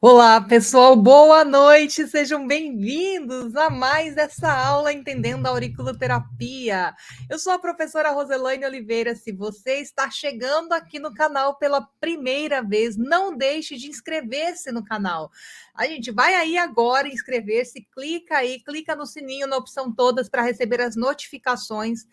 Olá, pessoal, boa noite, sejam bem-vindos a mais essa aula Entendendo a Auriculoterapia. Eu sou a professora Roselaine Oliveira. Se você está chegando aqui no canal pela primeira vez, não deixe de inscrever-se no canal. A gente vai aí agora inscrever-se, clica aí, clica no sininho na opção todas para receber as notificações.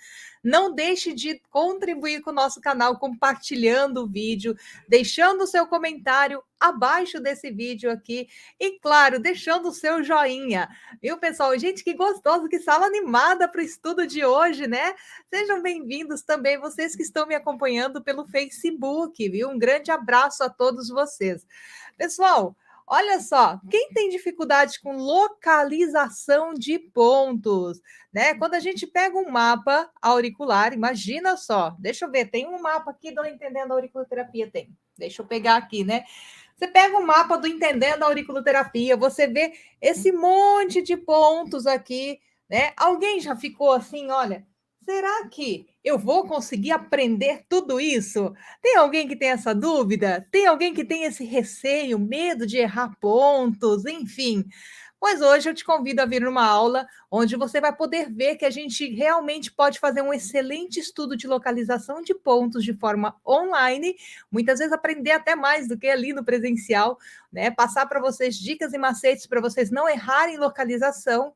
Não deixe de contribuir com o nosso canal compartilhando o vídeo, deixando o seu comentário abaixo desse vídeo aqui e, claro, deixando o seu joinha. Viu, pessoal? Gente, que gostoso, que sala animada para o estudo de hoje, né? Sejam bem-vindos também vocês que estão me acompanhando pelo Facebook, viu? Um grande abraço a todos vocês. Pessoal, olha só, quem tem dificuldade com localização de pontos, né? Quando a gente pega um mapa auricular, imagina só, deixa eu ver, tem um mapa aqui do Entendendo a Auriculoterapia, tem. Deixa eu pegar aqui, né? Você pega o mapa do Entendendo a Auriculoterapia, você vê esse monte de pontos aqui, né? Alguém já ficou assim, olha, será que eu vou conseguir aprender tudo isso? Tem alguém que tem essa dúvida? Tem alguém que tem esse receio, medo de errar pontos, enfim. Pois hoje eu te convido a vir numa aula onde você vai poder ver que a gente realmente pode fazer um excelente estudo de localização de pontos de forma online, muitas vezes aprender até mais do que ali no presencial, né? Passar para vocês dicas e macetes para vocês não errarem localização.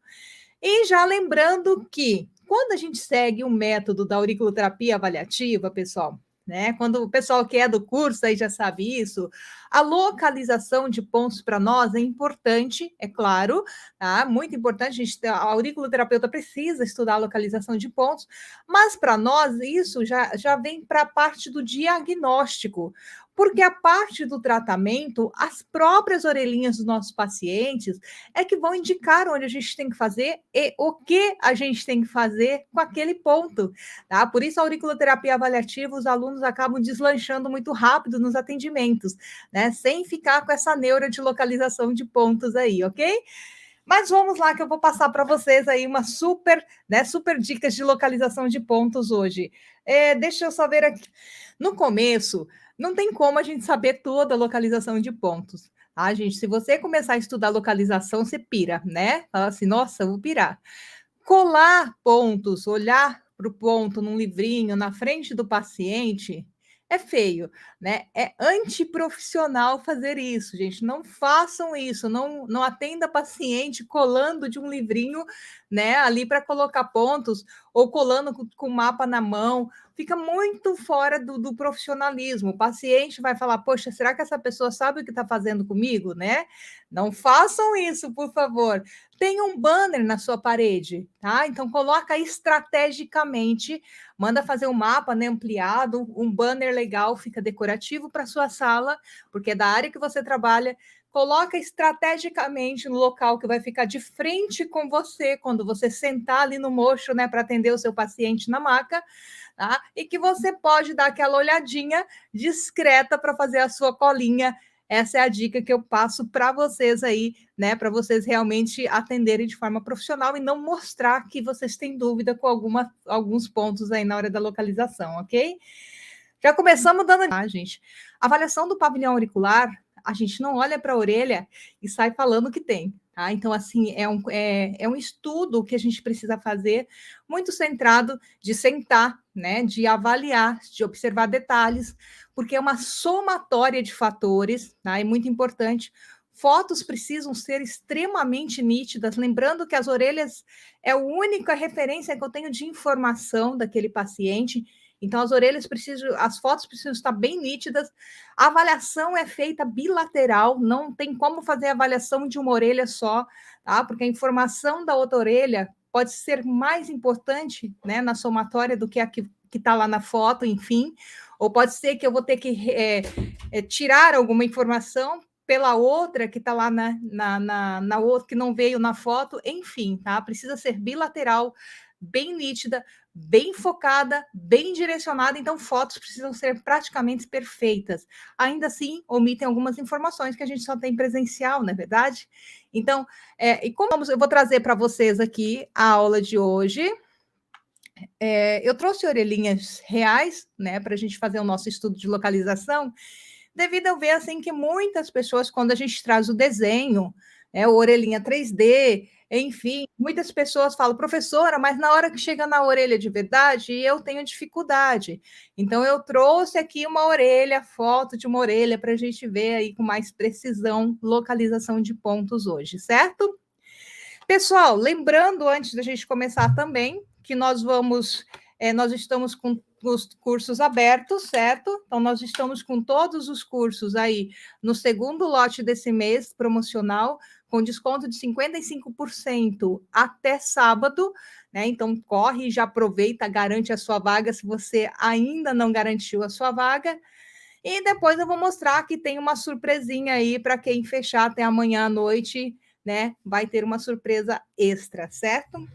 E já lembrando que quando a gente segue o método da auriculoterapia avaliativa, pessoal, né? Quando o pessoal que é do curso aí já sabe isso, a localização de pontos para nós é importante, é claro, tá? Muito importante. A auriculoterapeuta precisa estudar a localização de pontos, mas para nós isso já vem para a parte do diagnóstico. Porque a parte do tratamento, as próprias orelhinhas dos nossos pacientes é que vão indicar onde a gente tem que fazer e o que a gente tem que fazer com aquele ponto, tá? Por isso, a auriculoterapia avaliativa, os alunos acabam deslanchando muito rápido nos atendimentos, né? Sem ficar com essa neura de localização de pontos aí, ok? Mas vamos lá que eu vou passar para vocês aí uma super dicas de localização de pontos hoje. Deixa eu só ver aqui. No começo, não tem como a gente saber toda a localização de pontos. Ah, gente, se você começar a estudar localização, você pira, né? Fala assim, nossa, eu vou pirar. Colar pontos, olhar para o ponto num livrinho na frente do paciente é feio, né? É antiprofissional fazer isso, gente. Não façam isso, não atenda paciente colando de um livrinho, né, ali para colocar pontos ou colando com o mapa na mão. Fica muito fora do profissionalismo. O paciente vai falar: poxa, será que essa pessoa sabe o que está fazendo comigo, né? Não façam isso, por favor. Tem um banner na sua parede, tá? Então coloca estrategicamente, manda fazer um mapa, né, ampliado, um banner legal, fica decorativo para sua sala, porque é da área que você trabalha. Coloca estrategicamente no local que vai ficar de frente com você quando você sentar ali no mocho, né, para atender o seu paciente na maca, tá? E que você pode dar aquela olhadinha discreta para fazer a sua colinha. Essa é a dica que eu passo para vocês aí, né? Para vocês realmente atenderem de forma profissional e não mostrar que vocês têm dúvida com alguns pontos aí na hora da localização, ok? Já começamos dando, gente. Avaliação do pavilhão auricular, a gente não olha para a orelha e sai falando que tem. Tá? Então, assim, é um estudo que a gente precisa fazer muito centrado de sentar, né, de avaliar, de observar detalhes, porque é uma somatória de fatores, tá? É muito importante. Fotos precisam ser extremamente nítidas, lembrando que as orelhas é a única referência que eu tenho de informação daquele paciente. Então, as fotos precisam estar bem nítidas. A avaliação é feita bilateral, não tem como fazer a avaliação de uma orelha só, tá? Porque a informação da outra orelha pode ser mais importante, né, na somatória do que a que está lá na foto, enfim. Ou pode ser que eu vou ter que tirar alguma informação pela outra que está lá na outra, que não veio na foto, enfim, tá? Precisa ser bilateral, bem nítida, bem focada, bem direcionada, então fotos precisam ser praticamente perfeitas. Ainda assim, omitem algumas informações que a gente só tem presencial, não é verdade? Então, e como eu vou trazer para vocês aqui a aula de hoje, eu trouxe orelhinhas reais, né, para a gente fazer o nosso estudo de localização, devido a eu ver assim que muitas pessoas, quando a gente traz o desenho, o orelhinha 3D, enfim, muitas pessoas falam, professora, mas na hora que chega na orelha de verdade, eu tenho dificuldade. Então, eu trouxe aqui uma orelha, foto de uma orelha, para a gente ver aí com mais precisão, localização de pontos hoje, certo? Pessoal, lembrando antes da gente começar também que nós estamos com os cursos abertos, certo? Então, nós estamos com todos os cursos aí no segundo lote desse mês promocional, com desconto de 55% até sábado, né? Então, corre e já aproveita, garante a sua vaga se você ainda não garantiu a sua vaga. E depois eu vou mostrar que tem uma surpresinha aí para quem fechar até amanhã à noite, né? Vai ter uma surpresa extra, certo?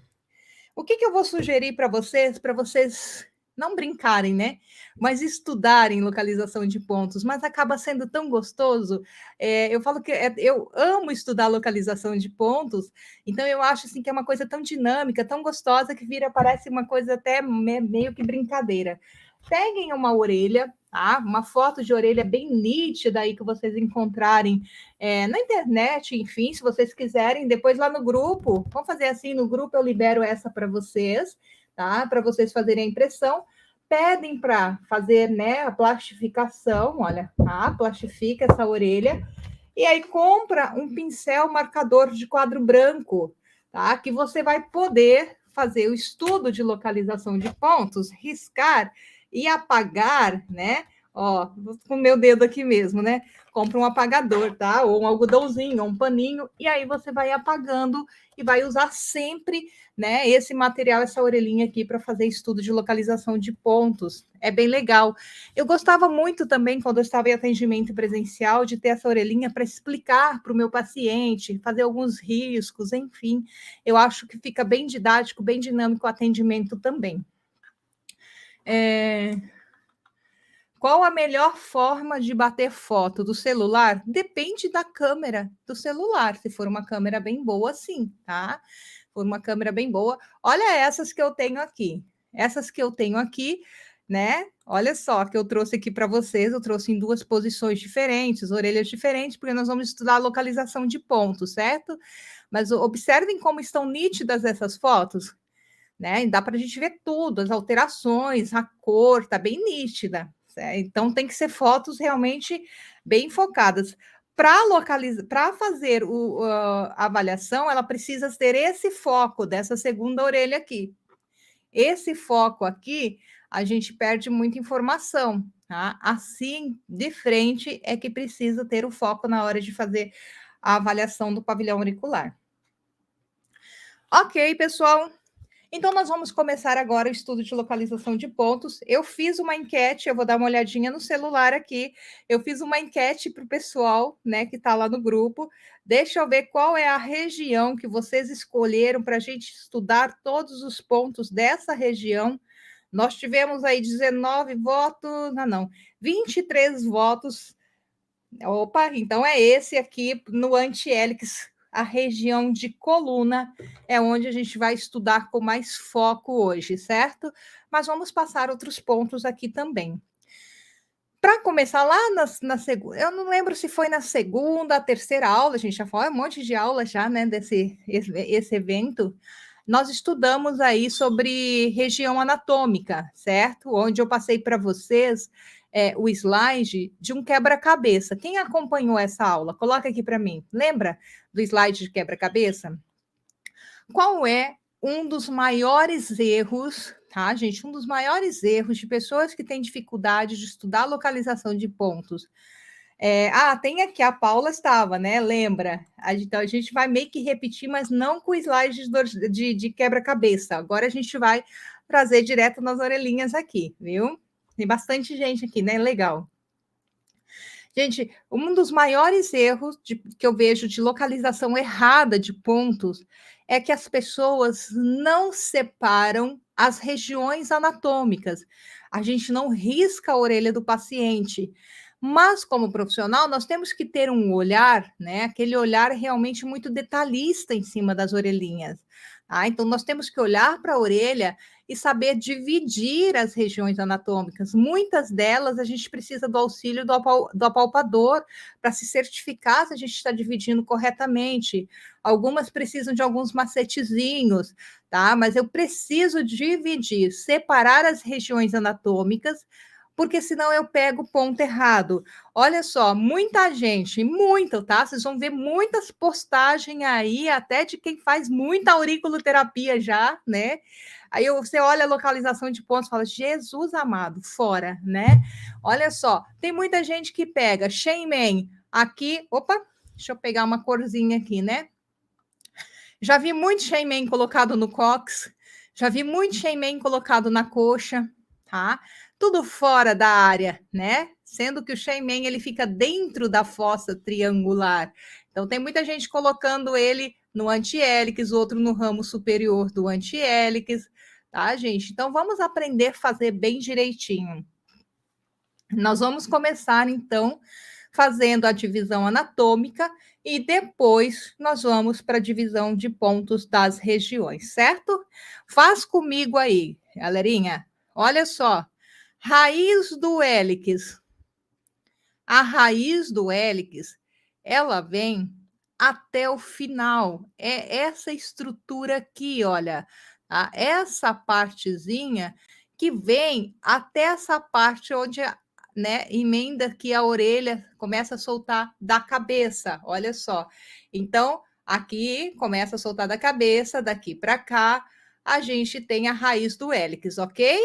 O que eu vou sugerir para vocês não brincarem, né? Mas estudarem localização de pontos, mas acaba sendo tão gostoso. Eu falo que eu amo estudar localização de pontos, então eu acho assim que é uma coisa tão dinâmica, tão gostosa que parece uma coisa até meio que brincadeira. Peguem uma orelha, tá? Uma foto de orelha bem nítida aí que vocês encontrarem na internet, enfim, se vocês quiserem, depois lá no grupo, vamos fazer assim, no grupo eu libero essa para vocês, tá? Para vocês fazerem a impressão. Pedem para fazer, né, a plastificação, olha, tá? Plastifica essa orelha. E aí compra um pincel marcador de quadro branco, tá? Que você vai poder fazer o estudo de localização de pontos, riscar e apagar, né? Ó, com o meu dedo aqui mesmo, né? Compra um apagador, tá? Ou um algodãozinho, ou um paninho, e aí você vai apagando e vai usar sempre, né, esse material, essa orelhinha aqui para fazer estudo de localização de pontos. É bem legal. Eu gostava muito também, quando eu estava em atendimento presencial, de ter essa orelhinha para explicar para o meu paciente, fazer alguns riscos, enfim. Eu acho que fica bem didático, bem dinâmico o atendimento também. Qual a melhor forma de bater foto do celular? Depende da câmera do celular. Se for uma câmera bem boa, sim, tá? Se for uma câmera bem boa. Olha essas que eu tenho aqui. Essas que eu tenho aqui, né? Olha só que eu trouxe aqui para vocês. Eu trouxe em duas posições diferentes, orelhas diferentes, porque nós vamos estudar a localização de pontos, certo? Mas observem como estão nítidas essas fotos, né? E dá para a gente ver tudo, as alterações, a cor, tá bem nítida. Então tem que ser fotos realmente bem focadas. Para localizar, para fazer a avaliação, ela precisa ter esse foco dessa segunda orelha aqui. Esse foco aqui, a gente perde muita informação, tá? Assim, de frente, é que precisa ter o foco na hora de fazer a avaliação do pavilhão auricular. Ok, pessoal. Então, nós vamos começar agora o estudo de localização de pontos. Eu fiz uma enquete, eu vou dar uma olhadinha no celular aqui. Eu fiz uma enquete para o pessoal, né, que está lá no grupo. Deixa eu ver qual é a região que vocês escolheram para a gente estudar todos os pontos dessa região. Nós tivemos aí 19 votos, não, 23 votos. Opa, então é esse aqui no anti-hélix, a região de coluna é onde a gente vai estudar com mais foco hoje, certo? Mas vamos passar outros pontos aqui também. Para começar lá na segunda, eu não lembro se foi na segunda, terceira aula, a gente já falou um monte de aula já, né, esse evento. Nós estudamos aí sobre região anatômica, certo? Onde eu passei para vocês o slide de um quebra-cabeça. Quem acompanhou essa aula? Coloca aqui para mim. Lembra do slide de quebra-cabeça? Qual é um dos maiores erros, tá, gente? Um dos maiores erros de pessoas que têm dificuldade de estudar a localização de pontos. Tem aqui, a Paula estava, né? Lembra? Então, a gente vai meio que repetir, mas não com slides de quebra-cabeça. Agora a gente vai trazer direto nas orelhinhas aqui, viu? Tem bastante gente aqui, né? Legal. Gente, um dos maiores erros que eu vejo de localização errada de pontos é que as pessoas não separam as regiões anatômicas. A gente não risca a orelha do paciente. Mas, como profissional, nós temos que ter um olhar, né? Aquele olhar realmente muito detalhista em cima das orelhinhas. Então, nós temos que olhar para a orelha e saber dividir as regiões anatômicas. Muitas delas a gente precisa do auxílio do apalpador para se certificar se a gente está dividindo corretamente. Algumas precisam de alguns macetezinhos, tá? Mas eu preciso dividir, separar as regiões anatômicas, porque senão eu pego o ponto errado. Olha só, muita gente, muito, tá? Vocês vão ver muitas postagens aí, até de quem faz muita auriculoterapia já, né? Aí você olha a localização de pontos e fala, Jesus amado, fora, né? Olha só, tem muita gente que pega Shenmen aqui, opa, deixa eu pegar uma corzinha aqui, né? Já vi muito Shenmen colocado no cox, já vi muito Shenmen colocado na coxa, tá? Tudo fora da área, né? Sendo que o Shenmen ele fica dentro da fossa triangular. Então tem muita gente colocando ele no antiélix, outro no ramo superior do antiélix, tá, gente? Então vamos aprender a fazer bem direitinho. Nós vamos começar então fazendo a divisão anatômica e depois nós vamos para a divisão de pontos das regiões, certo? Faz comigo aí, galerinha. Olha só, raiz do hélix. A raiz do hélix, ela vem até o final. É essa estrutura aqui, olha, tá? Essa partezinha que vem até essa parte onde, né, emenda aqui a orelha, começa a soltar da cabeça, olha só. Então, aqui começa a soltar da cabeça, daqui para cá, a gente tem a raiz do hélix, ok?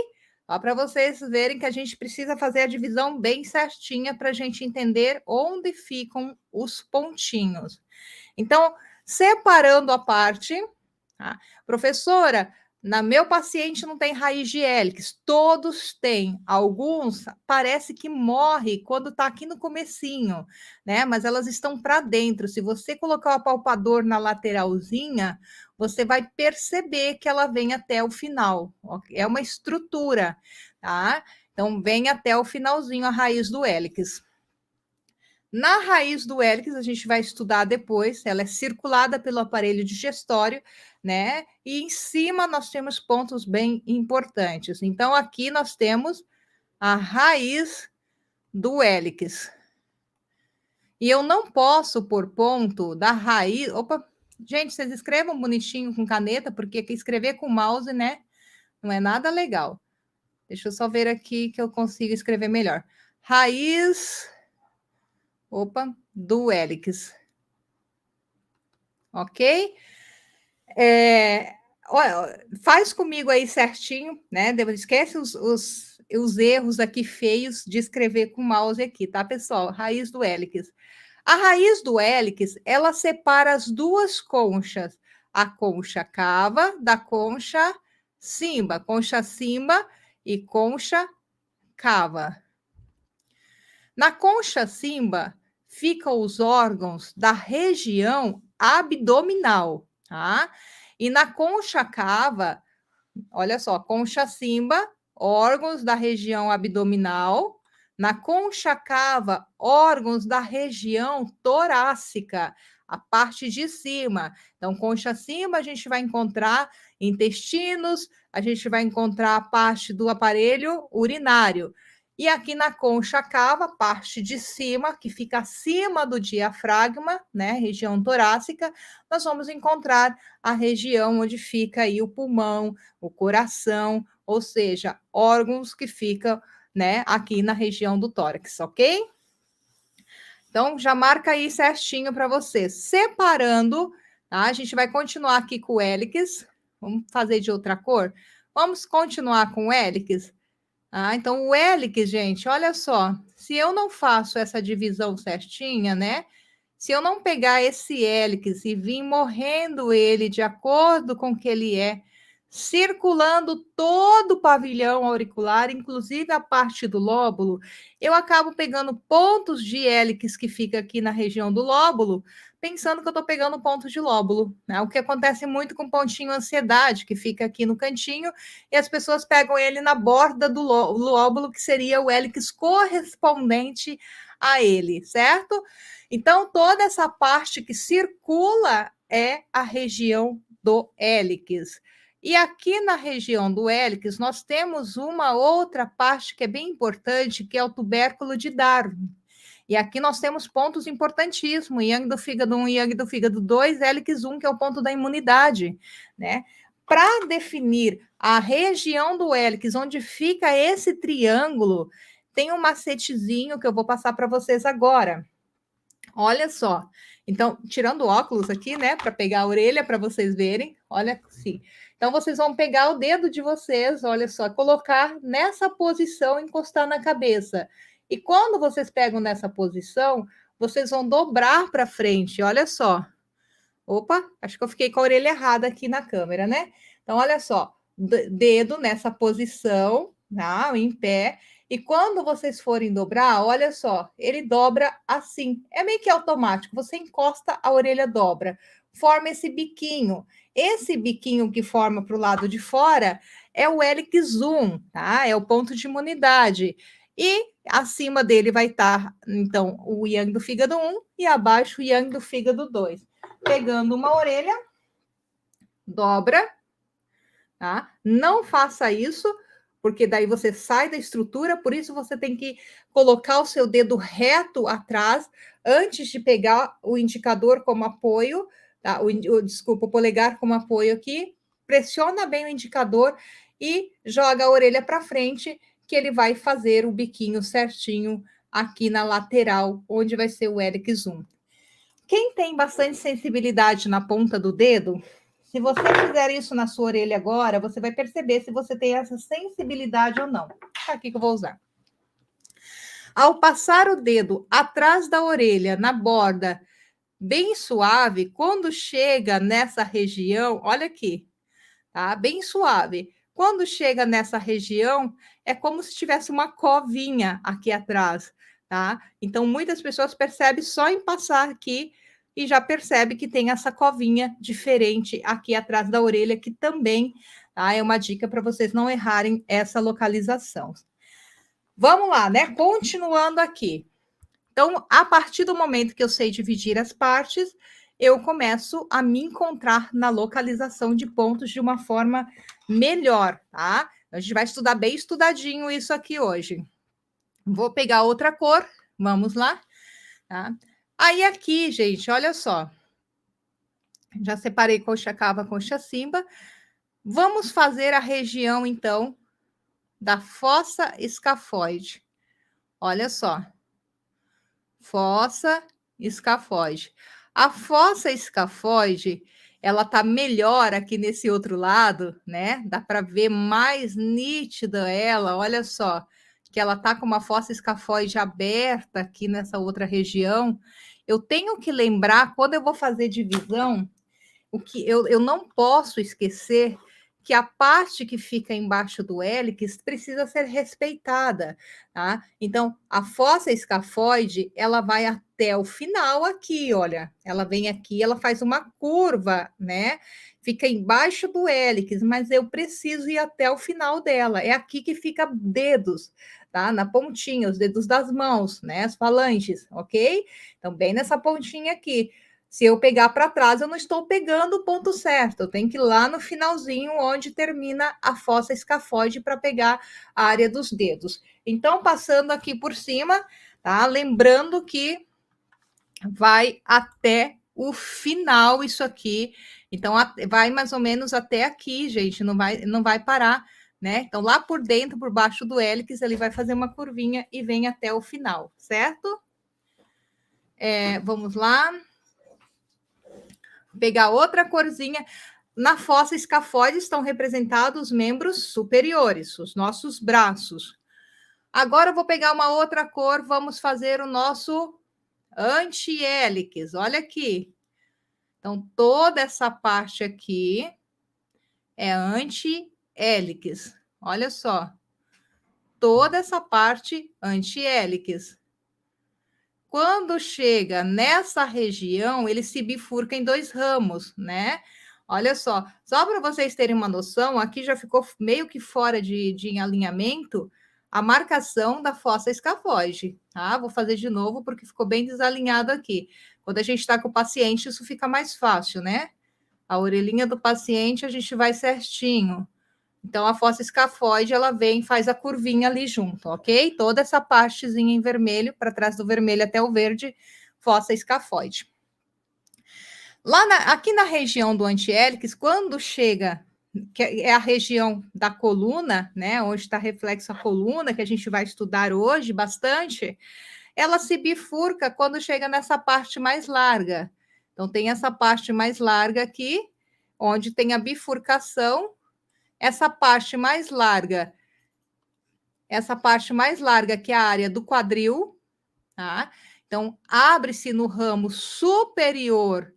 Ó, para vocês verem que a gente precisa fazer a divisão bem certinha para a gente entender onde ficam os pontinhos. Então, separando a parte, tá? Professora, na meu paciente não tem raiz de hélix, todos têm. Alguns parece que morre quando está aqui no comecinho, né? Mas elas estão para dentro. Se você colocar o apalpador na lateralzinha, você vai perceber que ela vem até o final. É uma estrutura, tá? Então, vem até o finalzinho a raiz do hélix. Na raiz do hélix, a gente vai estudar depois, ela é circulada pelo aparelho digestório, né? E em cima nós temos pontos bem importantes. Então, aqui nós temos a raiz do hélix. E eu não posso pôr ponto da raiz. Opa, gente, vocês escrevam bonitinho com caneta, porque escrever com mouse, né? Não é nada legal. Deixa eu só ver aqui que eu consigo escrever melhor. Raiz. Opa, do hélix. Ok? Olha, faz comigo aí certinho, né? Esquece os erros aqui feios de escrever com mouse aqui, tá, pessoal? Raiz do hélix. A raiz do hélix, ela separa as duas conchas, a concha cava da concha simba e concha cava. Na concha simba ficam os órgãos da região abdominal, tá? E na concha cava, olha só, concha simba, órgãos da região abdominal. Na concha cava, órgãos da região torácica, a parte de cima. Então, concha simba, a gente vai encontrar intestinos, a gente vai encontrar a parte do aparelho urinário. E aqui na concha cava, parte de cima, que fica acima do diafragma, né, região torácica, nós vamos encontrar a região onde fica aí o pulmão, o coração, ou seja, órgãos que ficam, né, aqui na região do tórax, ok? Então, já marca aí certinho para você. Separando, tá? A gente vai continuar aqui com o hélix. Vamos fazer de outra cor? Vamos continuar com o hélix? Então, o hélix, gente, olha só. Se eu não faço essa divisão certinha, né? Se eu não pegar esse hélix e vir morrendo ele de acordo com o que ele é, circulando todo o pavilhão auricular, inclusive a parte do lóbulo, eu acabo pegando pontos de hélix que fica aqui na região do lóbulo, pensando que eu estou pegando pontos de lóbulo, né? O que acontece muito com o pontinho ansiedade, que fica aqui no cantinho, e as pessoas pegam ele na borda do lóbulo, que seria o hélix correspondente a ele, certo? Então, toda essa parte que circula é a região do hélix. E aqui na região do hélix, nós temos uma outra parte que é bem importante, que é o tubérculo de Darwin. E aqui nós temos pontos importantíssimos, Yang do fígado 1 e Yang do fígado 2, hélix 1, que é o ponto da imunidade, né? Para definir a região do hélix, onde fica esse triângulo, tem um macetezinho que eu vou passar para vocês agora. Olha só. Então, tirando o óculos aqui, né, para pegar a orelha para vocês verem. Olha assim. Então, vocês vão pegar o dedo de vocês, olha só, colocar nessa posição, encostar na cabeça. E quando vocês pegam nessa posição, vocês vão dobrar para frente, olha só. Opa, acho que eu fiquei com a orelha errada aqui na câmera, né? Então, olha só, dedo nessa posição, tá? Em pé. E quando vocês forem dobrar, olha só, ele dobra assim. É meio que automático. Você encosta, a orelha dobra. Forma esse biquinho. Esse biquinho que forma para o lado de fora é o hélix 1, tá? É o ponto de imunidade. E acima dele vai estar, então, o yang do fígado 1 e abaixo o yang do fígado 2. Pegando uma orelha, dobra, tá? Não faça isso, porque daí você sai da estrutura, por isso você tem que colocar o seu dedo reto atrás, antes de pegar o indicador como apoio, tá? Desculpa, o polegar como apoio aqui, pressiona bem o indicador e joga a orelha para frente, que ele vai fazer o biquinho certinho aqui na lateral, onde vai ser o hélix 1. Quem tem bastante sensibilidade na ponta do dedo, se você fizer isso na sua orelha agora, você vai perceber se você tem essa sensibilidade ou não. Tá aqui que eu vou usar. Ao passar o dedo atrás da orelha, na borda, bem suave, quando chega nessa região, olha aqui, tá? Bem suave. Quando chega nessa região, é como se tivesse uma covinha aqui atrás, tá? Então, muitas pessoas percebem só em passar aqui e já percebe que tem essa covinha diferente aqui atrás da orelha, que também, tá? É uma dica para vocês não errarem essa localização. Vamos lá, né? Continuando aqui. Então, a partir do momento que eu sei dividir as partes, eu começo a me encontrar na localização de pontos de uma forma melhor, tá? A gente vai estudar bem estudadinho isso aqui hoje. Vou pegar outra cor, vamos lá, tá? Aí aqui, gente, olha só. Já separei coxa cava, coxa cimba. Vamos fazer a região, então, da fossa escafoide. Olha só. Fossa escafoide. A fossa escafoide, ela tá melhor aqui nesse outro lado, né? Dá para ver mais nítida ela, olha só, que ela tá com uma fossa escafoide aberta aqui nessa outra região. Eu tenho que lembrar, quando eu vou fazer divisão, o que eu não posso esquecer que a parte que fica embaixo do hélix precisa ser respeitada, tá? Então, a fossa escafoide, ela vai até o final aqui, olha. Ela vem aqui, ela faz uma curva, né? Fica embaixo do hélix, mas eu preciso ir até o final dela. É aqui que fica dedos, tá? Na pontinha, os dedos das mãos, né? As falanges, ok? Então, bem nessa pontinha aqui. Se eu pegar para trás, eu não estou pegando o ponto certo. Eu tenho que ir lá no finalzinho, onde termina a fossa escafoide, para pegar a área dos dedos. Então, passando aqui por cima, tá? Lembrando que vai até o final isso aqui. Então, vai mais ou menos até aqui, gente. Não vai parar, né? Então, lá por dentro, por baixo do hélix, ele vai fazer uma curvinha e vem até o final, certo? Vamos lá. Pegar outra corzinha. Na fossa escafoide estão representados os membros superiores, os nossos braços. Agora eu vou pegar uma outra cor, vamos fazer o nosso anti-hélix. Olha aqui. Então, toda essa parte aqui é anti-hélix. Olha só. Toda essa parte anti-hélix. Quando chega nessa região, ele se bifurca em dois ramos, né? Olha só para vocês terem uma noção, aqui já ficou meio que fora de alinhamento a marcação da fossa escafoide, tá? Vou fazer de novo porque ficou bem desalinhado aqui. Quando a gente está com o paciente, isso fica mais fácil, né? A orelhinha do paciente a gente vai certinho. Então, a fossa escafoide, ela vem e faz a curvinha ali junto, ok? Toda essa partezinha em vermelho, para trás do vermelho até o verde, fossa escafoide. Aqui na região do antiélix, quando chega, que é a região da coluna, né, onde está reflexo a coluna, que a gente vai estudar hoje bastante, ela se bifurca quando chega nessa parte mais larga. Então, tem essa parte mais larga aqui, onde tem a bifurcação. Essa parte mais larga que é a área do quadril, tá? Então, abre-se no ramo superior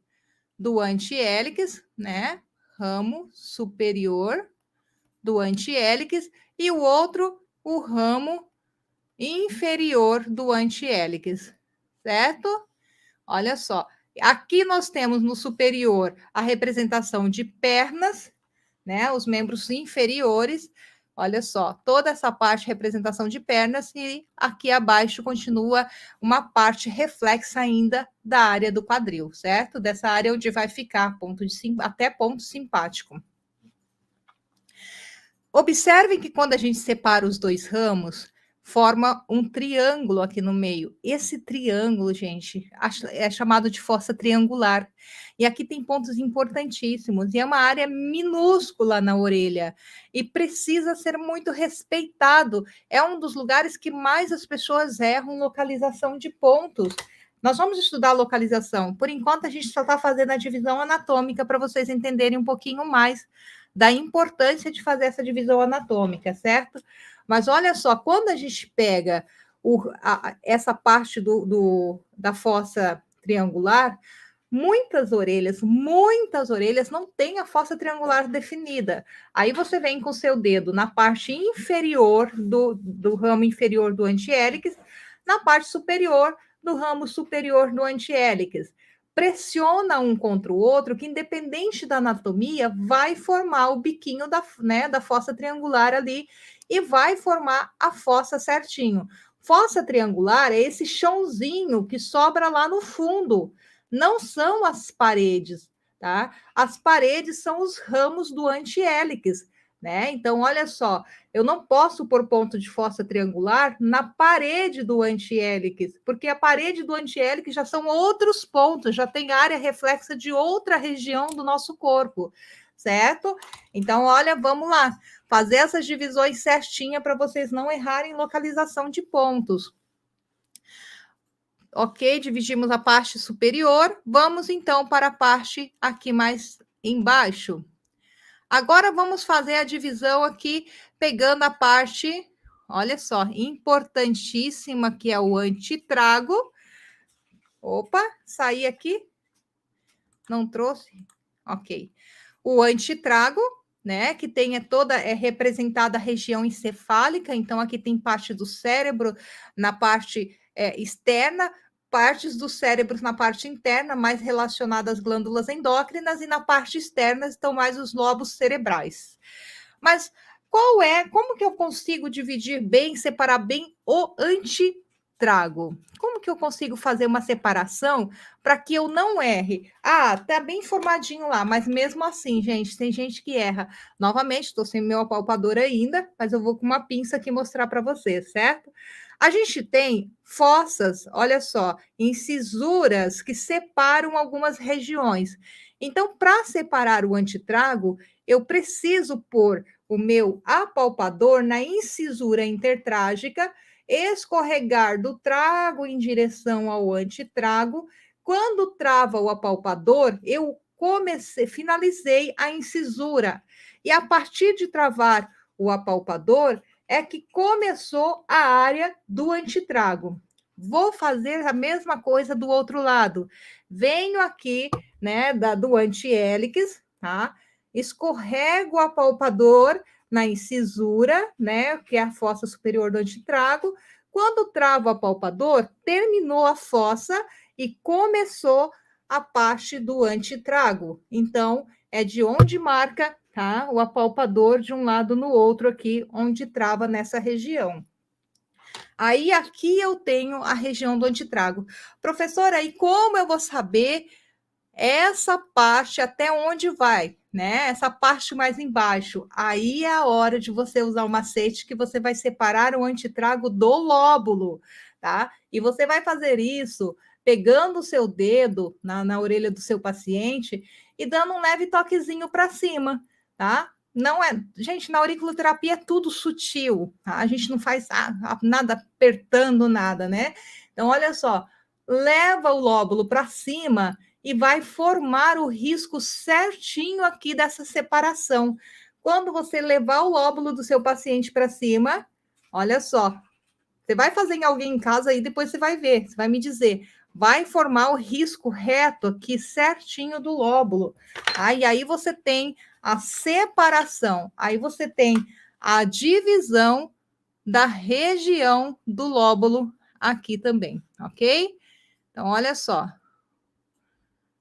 do antiélix, né? Ramo superior do antiélix, e o outro, o ramo inferior do antiélix, certo? Olha só, aqui nós temos no superior a representação de pernas, né? Os membros inferiores. Olha só, toda essa parte representação de pernas, e aqui abaixo continua uma parte reflexa ainda da área do quadril, certo? Dessa área onde vai ficar até ponto simpático. Observem que quando a gente separa os dois ramos, forma um triângulo aqui no meio. Esse triângulo, gente, é chamado de fossa triangular. E aqui tem pontos importantíssimos. E é uma área minúscula na orelha. E precisa ser muito respeitado. É um dos lugares que mais as pessoas erram localização de pontos. Nós vamos estudar a localização. Por enquanto, a gente só está fazendo a divisão anatômica para vocês entenderem um pouquinho mais da importância de fazer essa divisão anatômica, certo? Mas olha só, quando a gente pega essa parte da fossa triangular, muitas orelhas não têm a fossa triangular definida. Aí você vem com o seu dedo na parte inferior do ramo inferior do antiélix, na parte superior do ramo superior do antiélix. Pressiona um contra o outro, que independente da anatomia, vai formar o biquinho da fossa triangular ali e vai formar a fossa certinho. Fossa triangular é esse chãozinho que sobra lá no fundo, não são as paredes, tá? As paredes são os ramos do antiélix, né? Então, olha só, eu não posso pôr ponto de fossa triangular na parede do antiélix, porque a parede do antiélix já são outros pontos, já tem área reflexa de outra região do nosso corpo, certo? Então, olha, vamos lá, fazer essas divisões certinha para vocês não errarem localização de pontos. Ok, dividimos a parte superior, vamos então para a parte aqui mais embaixo. Agora vamos fazer a divisão aqui, pegando a parte, olha só, importantíssima, que é o antitrago. Opa, saí aqui. Não trouxe? Ok. O antitrago, né, que tem é representada a região encefálica, então aqui tem parte do cérebro na parte externa, partes do cérebro na parte interna, mais relacionadas às glândulas endócrinas, e na parte externa estão mais os lobos cerebrais. Mas como que eu consigo dividir bem, separar bem o antitrago? Como que eu consigo fazer uma separação para que eu não erre? Ah, tá bem formadinho lá, mas mesmo assim, gente, tem gente que erra. Novamente, estou sem meu apalpador ainda, mas eu vou com uma pinça aqui mostrar para vocês, certo? A gente tem fossas, olha só, incisuras que separam algumas regiões. Então, para separar o antitrago, eu preciso pôr o meu apalpador na incisura intertrágica, escorregar do trago em direção ao antitrago. Quando trava o apalpador, eu finalizei a incisura. E a partir de travar o apalpador, é que começou a área do antitrago. Vou fazer a mesma coisa do outro lado. Venho aqui, né, do antiélix, tá? Escorrego o apalpador na incisura, né, que é a fossa superior do antitrago. Quando travo o apalpador, terminou a fossa e começou a parte do antitrago. Então, é de onde marca, tá, o apalpador de um lado no outro aqui, onde trava nessa região. Aí, aqui eu tenho a região do antitrago. Professora, e como eu vou saber essa parte até onde vai, né? Essa parte mais embaixo. Aí é a hora de você usar o macete que você vai separar o antitrago do lóbulo, tá? E você vai fazer isso pegando o seu dedo na orelha do seu paciente e dando um leve toquezinho para cima, tá? Não é, gente, na auriculoterapia é tudo sutil, tá? A gente não faz nada apertando nada, né? Então, olha só, leva o lóbulo para cima e vai formar o risco certinho aqui dessa separação. Quando você levar o lóbulo do seu paciente para cima, olha só, você vai fazer em alguém em casa e depois você vai ver, você vai me dizer, vai formar o risco reto aqui certinho do lóbulo. Aí você tem a separação, aí você tem a divisão da região do lóbulo aqui também, ok? Então, olha só.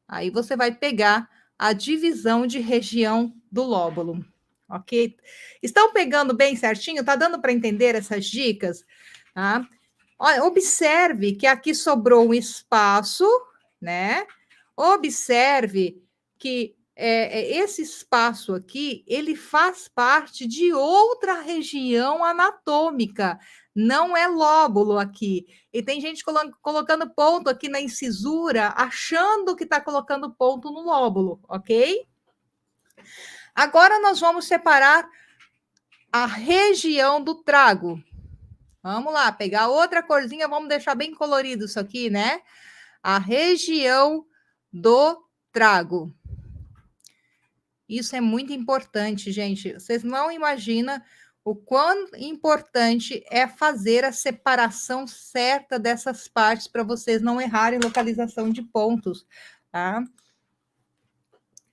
Aí você vai pegar a divisão de região do lóbulo, ok? Estão pegando bem certinho? Tá dando para entender essas dicas? Tá? Olha, observe que aqui sobrou um espaço, né? Observe que esse espaço aqui, ele faz parte de outra região anatômica, não é lóbulo aqui. E tem gente colocando ponto aqui na incisura, achando que está colocando ponto no lóbulo, ok? Agora nós vamos separar a região do trago. Vamos lá, pegar outra corzinha, vamos deixar bem colorido isso aqui, né? A região do trago. Isso é muito importante, gente. Vocês não imaginam o quão importante é fazer a separação certa dessas partes para vocês não errarem localização de pontos, tá?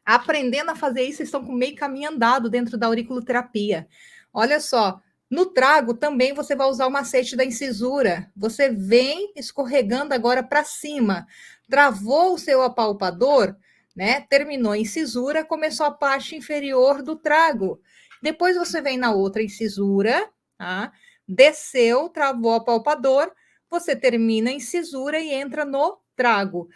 Aprendendo a fazer isso, vocês estão com meio caminho andado dentro da auriculoterapia. Olha só, no trago também você vai usar o macete da incisura. Você vem escorregando agora para cima. Travou o seu apalpador, né? Terminou a incisura, começou a parte inferior do trago. Depois você vem na outra incisura, tá? Desceu, travou o apalpador, você termina a incisura e entra no trago.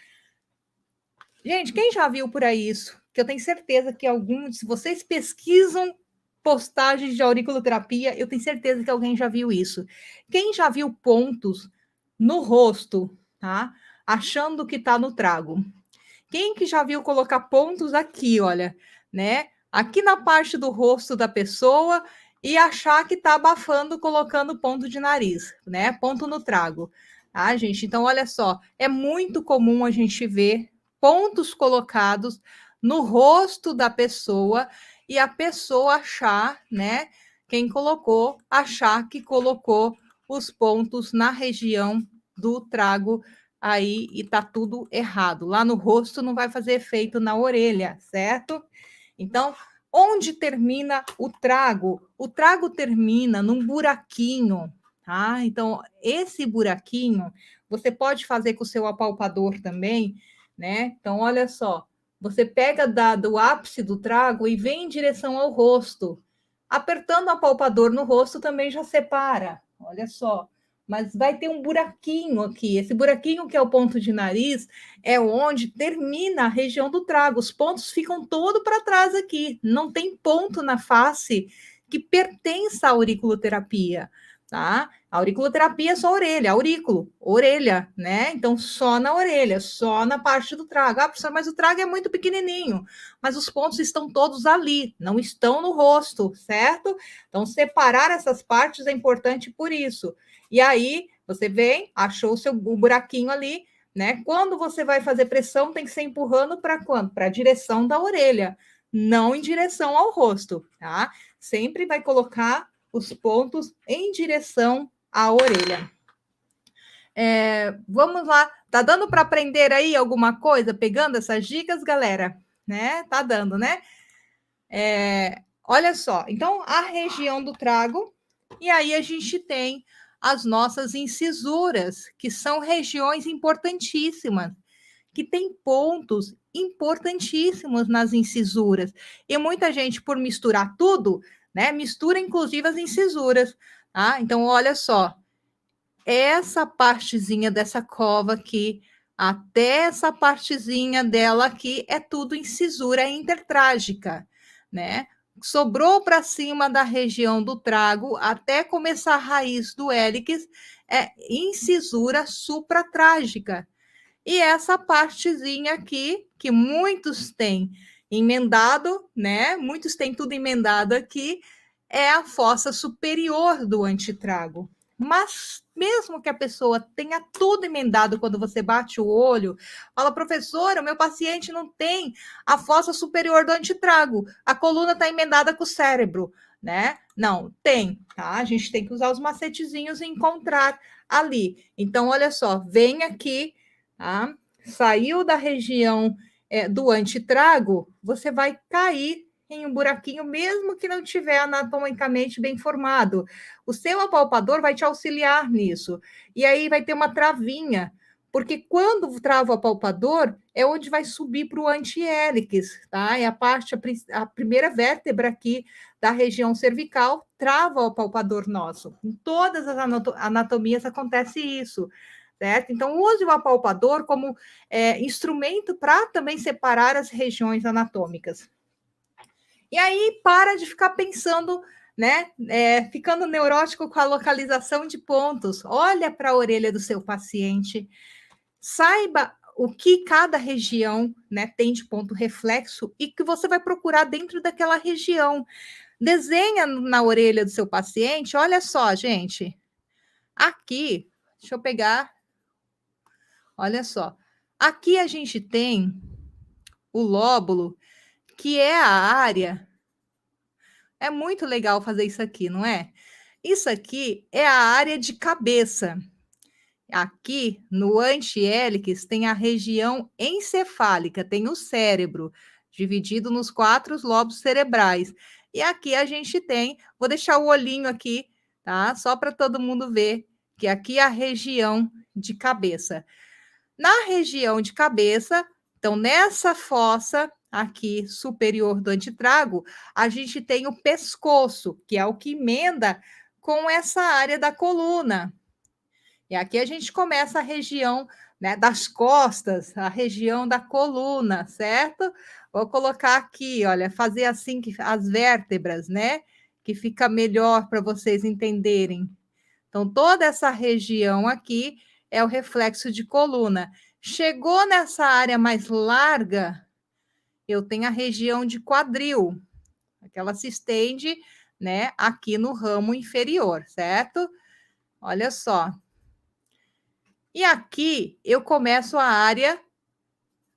Gente, quem já viu por aí isso? Que eu tenho certeza que alguns, se vocês pesquisam postagens de auriculoterapia, eu tenho certeza que alguém já viu isso. Quem já viu pontos no rosto, tá? Achando que tá no trago. Quem que já viu colocar pontos aqui, olha, né? Aqui na parte do rosto da pessoa e achar que tá abafando colocando ponto de nariz, né? Ponto no trago. Tá, gente? Então, olha só, é muito comum a gente ver pontos colocados no rosto da pessoa e a pessoa achar, né? Quem colocou, achar que colocou os pontos na região do trago aí e tá tudo errado. Lá no rosto não vai fazer efeito na orelha, certo? Então, onde termina o trago? O trago termina num buraquinho, tá? Então, esse buraquinho você pode fazer com o seu apalpador também, né? Então, olha só, você pega do ápice do trago e vem em direção ao rosto. Apertando o apalpador no rosto também já separa. Olha só, mas vai ter um buraquinho aqui. Esse buraquinho que é o ponto de nariz é onde termina a região do trago. Os pontos ficam todo para trás aqui. Não tem ponto na face que pertença à auriculoterapia, tá? A auriculoterapia é só orelha, aurículo, orelha, né? Então, só na orelha, só na parte do trago. Ah, professor, mas o trago é muito pequenininho. Mas os pontos estão todos ali, não estão no rosto, certo? Então, separar essas partes é importante por isso. E aí, você vem, achou o buraquinho ali, né? Quando você vai fazer pressão, tem que ser empurrando para quando? Para a direção da orelha, não em direção ao rosto, tá? Sempre vai colocar os pontos em direção à orelha. Vamos lá, tá dando para aprender aí alguma coisa pegando essas dicas, galera? Né? Tá dando, né? Olha só, então a região do trago, e aí a gente tem as nossas incisuras, que são regiões importantíssimas, que tem pontos importantíssimos nas incisuras. E muita gente, por misturar tudo, né, mistura inclusive as incisuras, tá? Então, olha só, essa partezinha dessa cova aqui, até essa partezinha dela aqui é tudo incisura intertrágica, né? Sobrou para cima da região do trago até começar a raiz do hélix é incisura supratrágica. E essa partezinha aqui, que muitos têm emendado, né? Muitos têm tudo emendado aqui, é a fossa superior do antitrago. Mas mesmo que a pessoa tenha tudo emendado quando você bate o olho, fala, professora, o meu paciente não tem a fossa superior do antitrago, a coluna está emendada com o cérebro, né? Não, tem, tá? A gente tem que usar os macetezinhos e encontrar ali. Então, olha só, vem aqui, tá? Saiu da região do antitrago, você vai cair em um buraquinho, mesmo que não tiver anatomicamente bem formado. O seu apalpador vai te auxiliar nisso. E aí vai ter uma travinha, porque quando trava o apalpador, é onde vai subir para o anti-hélix, tá? É a primeira vértebra aqui da região cervical, trava o apalpador nosso. Em todas as anatomias acontece isso. Certo? Então, use o apalpador como instrumento para também separar as regiões anatômicas. E aí, para de ficar pensando, né? Ficando neurótico com a localização de pontos. Olha para a orelha do seu paciente, saiba o que cada região, né, tem de ponto reflexo e que você vai procurar dentro daquela região. Desenha na orelha do seu paciente. Olha só, gente. Aqui, deixa eu pegar. Olha só, aqui a gente tem o lóbulo, que é a área. É muito legal fazer isso aqui, não é? Isso aqui é a área de cabeça. Aqui no anti-hélix tem a região encefálica, tem o cérebro, dividido nos 4 lobos cerebrais. E aqui a gente tem, vou deixar o olhinho aqui, tá? Só para todo mundo ver que aqui é a região de cabeça. Na região de cabeça, então nessa fossa aqui superior do antitrago, a gente tem o pescoço, que é o que emenda com essa área da coluna. E aqui a gente começa a região, né, das costas, a região da coluna, certo? Vou colocar aqui, olha, fazer assim que as vértebras, né? Que fica melhor para vocês entenderem. Então, toda essa região aqui é o reflexo de coluna. Chegou nessa área mais larga, eu tenho a região de quadril, que ela se estende, né, aqui no ramo inferior, certo? Olha só. E aqui eu começo a área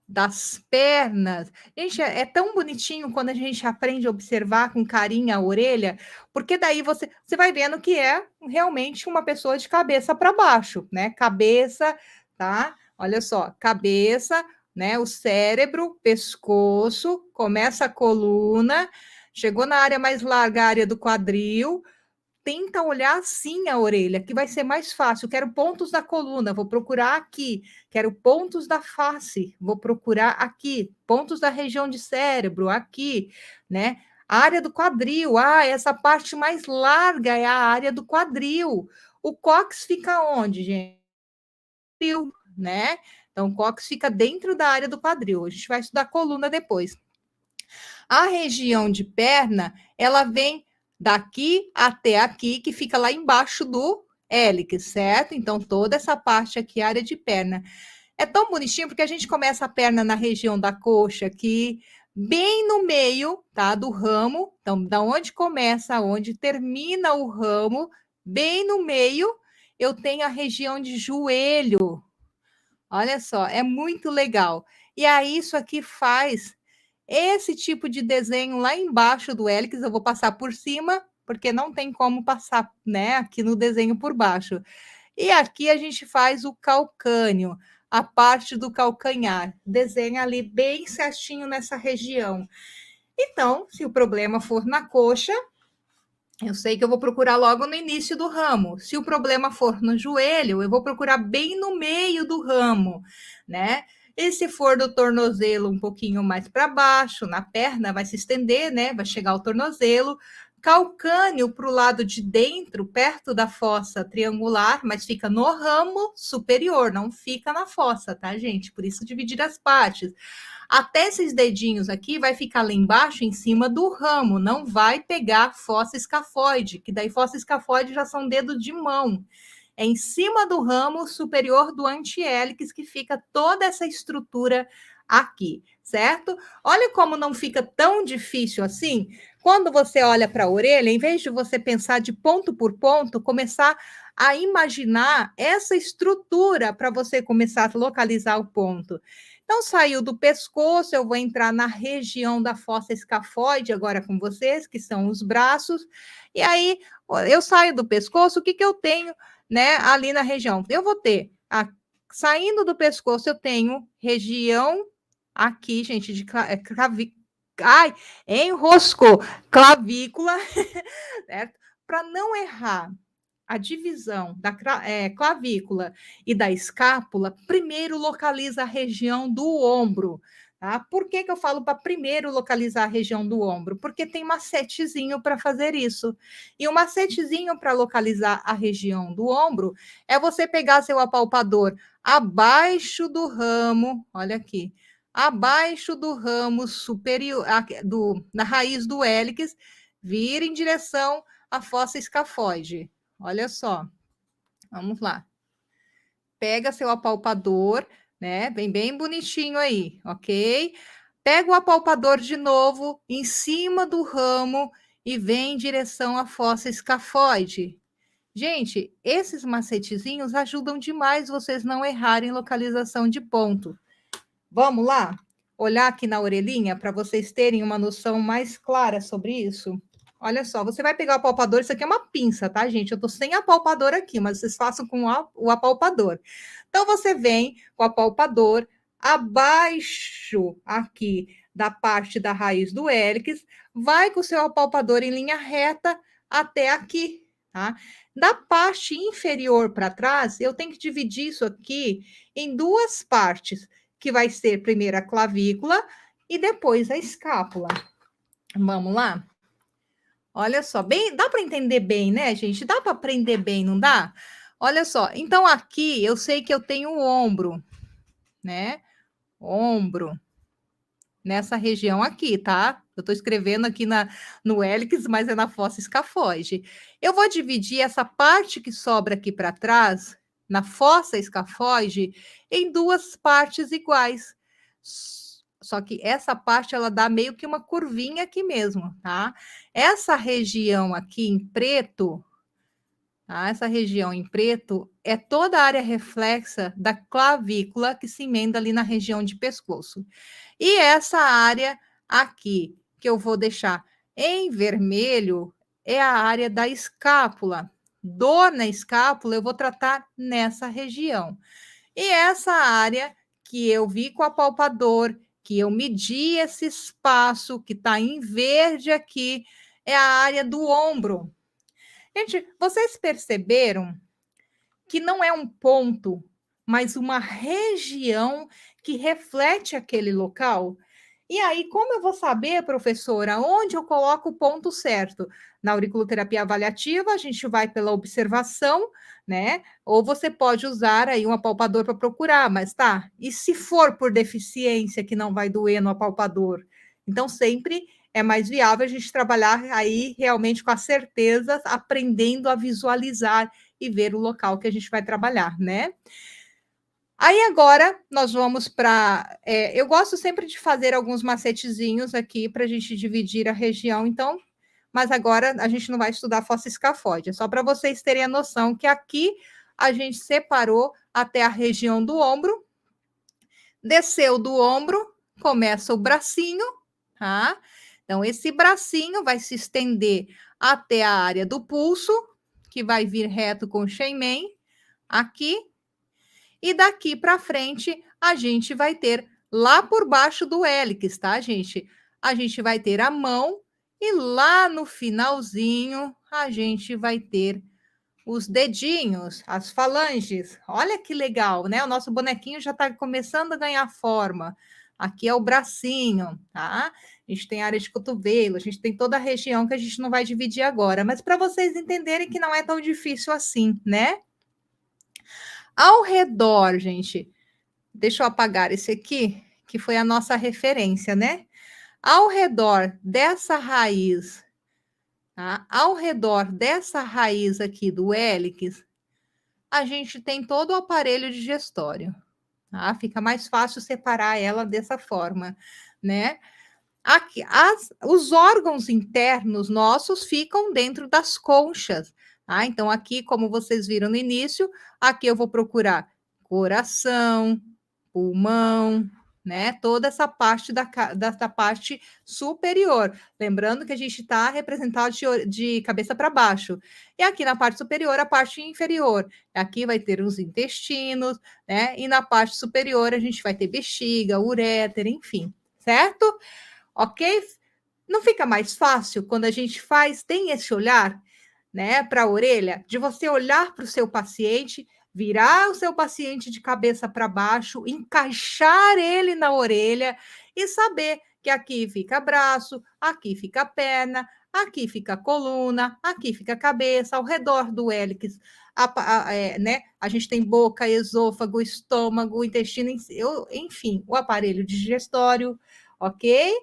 das pernas. Gente, é tão bonitinho quando a gente aprende a observar com carinho a orelha, porque daí você vai vendo que é realmente uma pessoa de cabeça para baixo, né? Cabeça, tá? Olha só, cabeça, né? O cérebro, pescoço, começa a coluna, chegou na área mais larga, a área do quadril, tenta olhar assim a orelha, que vai ser mais fácil. Quero pontos da coluna, vou procurar aqui. Quero pontos da face, vou procurar aqui. Pontos da região de cérebro, aqui, né? A área do quadril, essa parte mais larga é a área do quadril. O cóccix fica onde, gente? Né? Então, o cóccix fica dentro da área do quadril. A gente vai estudar coluna depois. A região de perna, ela vem daqui até aqui, que fica lá embaixo do hélix, certo? Então, toda essa parte aqui, área de perna. É tão bonitinho, porque a gente começa a perna na região da coxa aqui, bem no meio, tá? Do ramo. Então, da onde começa, onde termina o ramo, bem no meio, eu tenho a região de joelho. Olha só, é muito legal. E aí, isso aqui faz esse tipo de desenho lá embaixo do hélix, eu vou passar por cima, porque não tem como passar, né, aqui no desenho por baixo. E aqui a gente faz o calcâneo, a parte do calcanhar. Desenha ali bem certinho nessa região. Então, se o problema for na coxa, eu sei que eu vou procurar logo no início do ramo. Se o problema for no joelho, eu vou procurar bem no meio do ramo, né? E se for do tornozelo um pouquinho mais para baixo, na perna, vai se estender, né? Vai chegar ao tornozelo. calcâneo para o lado de dentro, perto da fossa triangular, mas fica no ramo superior, não fica na fossa, tá, gente? Por isso dividir as partes. Até esses dedinhos aqui vai ficar lá embaixo, em cima do ramo, não vai pegar fossa escafoide, que daí fossa escafoide já são dedos de mão. É em cima do ramo superior do antiélix que fica toda essa estrutura aqui, certo? Olha como não fica tão difícil assim. Quando você olha para a orelha, em vez de você pensar de ponto por ponto, começar a imaginar essa estrutura para você começar a localizar o ponto. Então, saiu do pescoço, eu vou entrar na região da fossa escafoide agora com vocês, que são os braços. E aí, eu saio do pescoço, o que eu tenho, né, ali na região? Eu vou ter, saindo do pescoço, eu tenho região aqui, gente, de ai, enroscou, clavícula, certo? Para não errar a divisão da clavícula e da escápula, primeiro localiza a região do ombro. Tá? Por que eu falo para primeiro localizar a região do ombro? Porque tem macetezinho para fazer isso. E o macetezinho para localizar a região do ombro é você pegar seu apalpador abaixo do ramo, olha aqui, abaixo do ramo superior, na raiz do hélix, vir em direção à fossa escafoide. Olha só, vamos lá. Pega seu apalpador, né? Bem bonitinho aí, ok? Pega o apalpador de novo em cima do ramo e vem em direção à fossa escafoide. Gente, esses macetezinhos ajudam demais vocês não errarem localização de ponto. Vamos lá? Olhar aqui na orelhinha para vocês terem uma noção mais clara sobre isso? Olha só, você vai pegar o apalpador, isso aqui é uma pinça, tá, gente? Eu tô sem apalpador aqui, mas vocês façam com o apalpador. Então, você vem com o apalpador abaixo aqui da parte da raiz do hélix, vai com o seu apalpador em linha reta até aqui, tá? Da parte inferior para trás, eu tenho que dividir isso aqui em duas partes, que vai ser primeiro a clavícula e depois a escápula. Vamos lá? Olha só, bem, dá para entender bem, né, gente? Dá para aprender bem, não dá? Olha só, então aqui eu sei que eu tenho o ombro, né? Ombro, nessa região aqui, tá? Eu estou escrevendo aqui no hélix, mas é na fossa escafoide. Eu vou dividir essa parte que sobra aqui para trás, na fossa escafoide, em duas partes iguais. Só que essa parte ela dá meio que uma curvinha aqui mesmo, tá? Essa região aqui em preto, tá? Essa região em preto é toda a área reflexa da clavícula que se emenda ali na região de pescoço. E essa área aqui, que eu vou deixar em vermelho, é a área da escápula. Dor na escápula, eu vou tratar nessa região. E essa área que eu vi com o apalpador, que eu medi esse espaço que está em verde aqui, é a área do ombro. Gente, vocês perceberam que não é um ponto, mas uma região que reflete aquele local? E aí, como eu vou saber, professora, onde eu coloco o ponto certo? Na auriculoterapia avaliativa, a gente vai pela observação, né? Ou você pode usar aí um apalpador para procurar, mas tá. E se for por deficiência que não vai doer no apalpador? Então, sempre é mais viável a gente trabalhar aí realmente com a certeza, aprendendo a visualizar e ver o local que a gente vai trabalhar, né? Aí agora nós vamos para. Eu gosto sempre de fazer alguns macetezinhos aqui para a gente dividir a região, então, mas agora a gente não vai estudar fossa escafoide, é só para vocês terem a noção que aqui a gente separou até a região do ombro, desceu do ombro, começa o bracinho, tá? Então, esse bracinho vai se estender até a área do pulso, que vai vir reto com o Shenmen, aqui. E daqui para frente, a gente vai ter lá por baixo do hélix, tá, gente? A gente vai ter a mão e lá no finalzinho, a gente vai ter os dedinhos, as falanges. Olha que legal, né? O nosso bonequinho já está começando a ganhar forma. Aqui é o bracinho, tá? A gente tem a área de cotovelo, a gente tem toda a região que a gente não vai dividir agora, mas para vocês entenderem que não é tão difícil assim, né? Ao redor, gente, deixa eu apagar esse aqui, que foi a nossa referência, né? Ao redor dessa raiz, tá? Ao redor dessa raiz aqui do hélix, a gente tem todo o aparelho digestório, tá? Fica mais fácil separar ela dessa forma, né? Aqui, os órgãos internos nossos ficam dentro das conchas, tá? Então, aqui, como vocês viram no início, aqui eu vou procurar coração, pulmão, né? Toda essa parte da parte superior. Lembrando que a gente está representado de cabeça para baixo. E aqui na parte superior, a parte inferior. Aqui vai ter os intestinos, né? E na parte superior a gente vai ter bexiga, ureter, enfim, certo? Ok? Não fica mais fácil quando a gente tem esse olhar, né, para a orelha, de você olhar para o seu paciente, virar o seu paciente de cabeça para baixo, encaixar ele na orelha e saber que aqui fica braço, aqui fica perna, aqui fica coluna, aqui fica cabeça, ao redor do hélix, né? A gente tem boca, esôfago, estômago, intestino, enfim, o aparelho digestório, ok?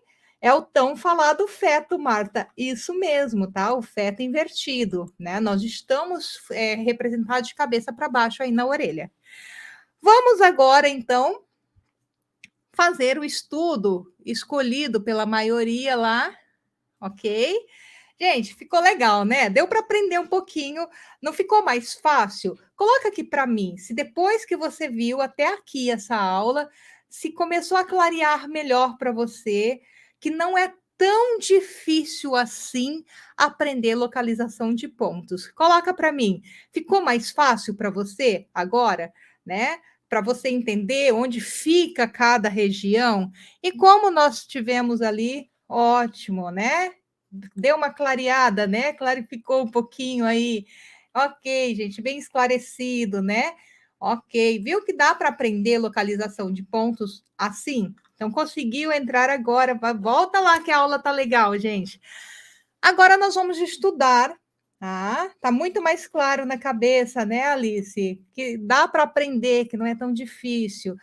É o tão falado feto, Marta. Isso mesmo, tá? O feto invertido, né? Nós estamos representados de cabeça para baixo aí na orelha. Vamos agora, então, fazer o estudo escolhido pela maioria lá, ok? Gente, ficou legal, né? Deu para aprender um pouquinho, não ficou mais fácil? Coloca aqui para mim, se depois que você viu até aqui essa aula, se começou a clarear melhor para você, que não é tão difícil assim aprender localização de pontos. Coloca para mim, ficou mais fácil para você agora, né? Para você entender onde fica cada região e como nós tivemos ali, ótimo, né? Deu uma clareada, né? Clarificou um pouquinho aí. Ok, gente, bem esclarecido, né? Ok, viu que dá para aprender localização de pontos assim? Então, conseguiu entrar agora. Volta lá que a aula tá legal, gente. Agora nós vamos estudar, tá? Tá muito mais claro na cabeça, né, Alice? Que dá para aprender, que não é tão difícil.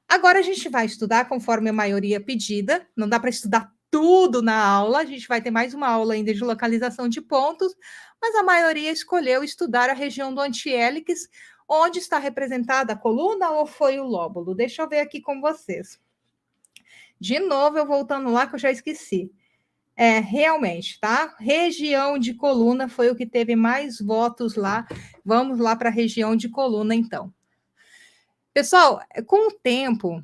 Agora a gente vai estudar conforme a maioria pedida, não dá para estudar tudo na aula, a gente vai ter mais uma aula ainda de localização de pontos, mas a maioria escolheu estudar a região do antihélix, onde está representada a coluna ou foi o lóbulo. Deixa eu ver aqui com vocês. De novo, eu voltando lá que eu já esqueci. Realmente, tá? Região de coluna foi o que teve mais votos lá. Vamos lá para a região de coluna, então. Pessoal, com o tempo,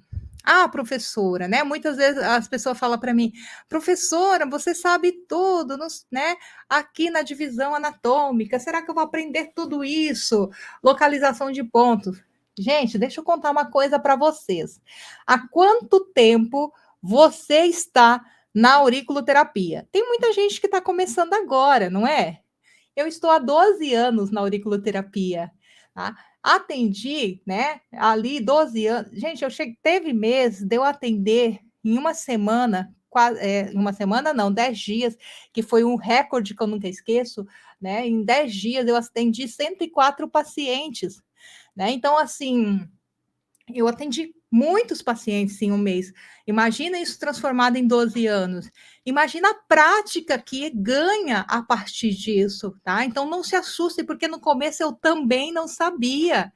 professora, né? Muitas vezes as pessoas falam para mim, professora, você sabe tudo, né? Aqui na divisão anatômica, será que eu vou aprender tudo isso? Localização de pontos. Gente, deixa eu contar uma coisa para vocês. Há quanto tempo você está na auriculoterapia? Tem muita gente que está começando agora, não é? Eu estou há 12 anos na auriculoterapia, tá? Atendi, né? Ali 12 anos. Gente, teve mês de eu atender em uma semana, em uma semana não, 10 dias, que foi um recorde que eu nunca esqueço, né? Em 10 dias eu atendi 104 pacientes, né? Então, assim, eu atendi muitos pacientes em um mês. Imagina isso transformado em 12 anos. Imagina a prática que ganha a partir disso, tá? Então não se assuste, porque no começo eu também não sabia.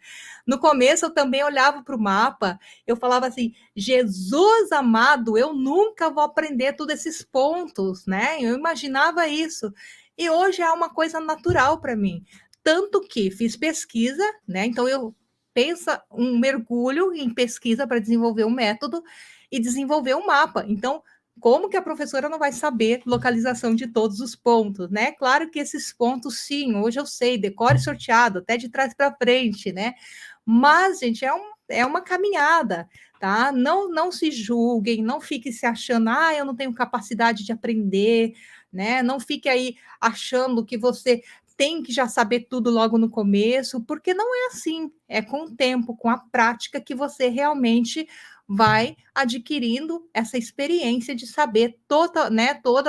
No começo eu também olhava para o mapa, eu falava assim: Jesus amado, eu nunca vou aprender todos esses pontos, né? Eu imaginava isso. E hoje é uma coisa natural para mim. Tanto que fiz pesquisa, né? Então eu pensa um mergulho em pesquisa para desenvolver um método e desenvolver um mapa. Então, como que a professora não vai saber localização de todos os pontos, né? Claro que esses pontos, sim, hoje eu sei, decore sorteado, até de trás para frente, né? Mas, gente, é uma caminhada, tá? Não se julguem, não fique se achando, eu não tenho capacidade de aprender, né? Não fique aí achando que você tem que já saber tudo logo no começo, porque não é assim. É com o tempo, com a prática, que você realmente vai adquirindo essa experiência de saber toda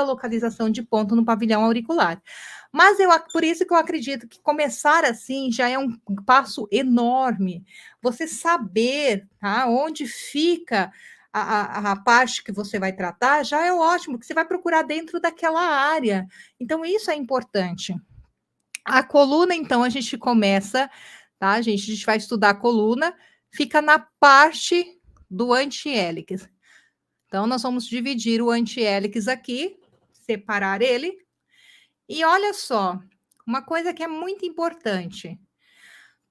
a localização de ponto no pavilhão auricular. Mas por isso que eu acredito que começar assim já é um passo enorme. Você saber, tá, onde fica a parte que você vai tratar já é ótimo, porque você vai procurar dentro daquela área. Então, isso é importante. A coluna, então, a gente começa, tá, gente? A gente vai estudar a coluna, fica na parte do antihélice. Então, nós vamos dividir o antihélice aqui, separar ele. E olha só, uma coisa que é muito importante.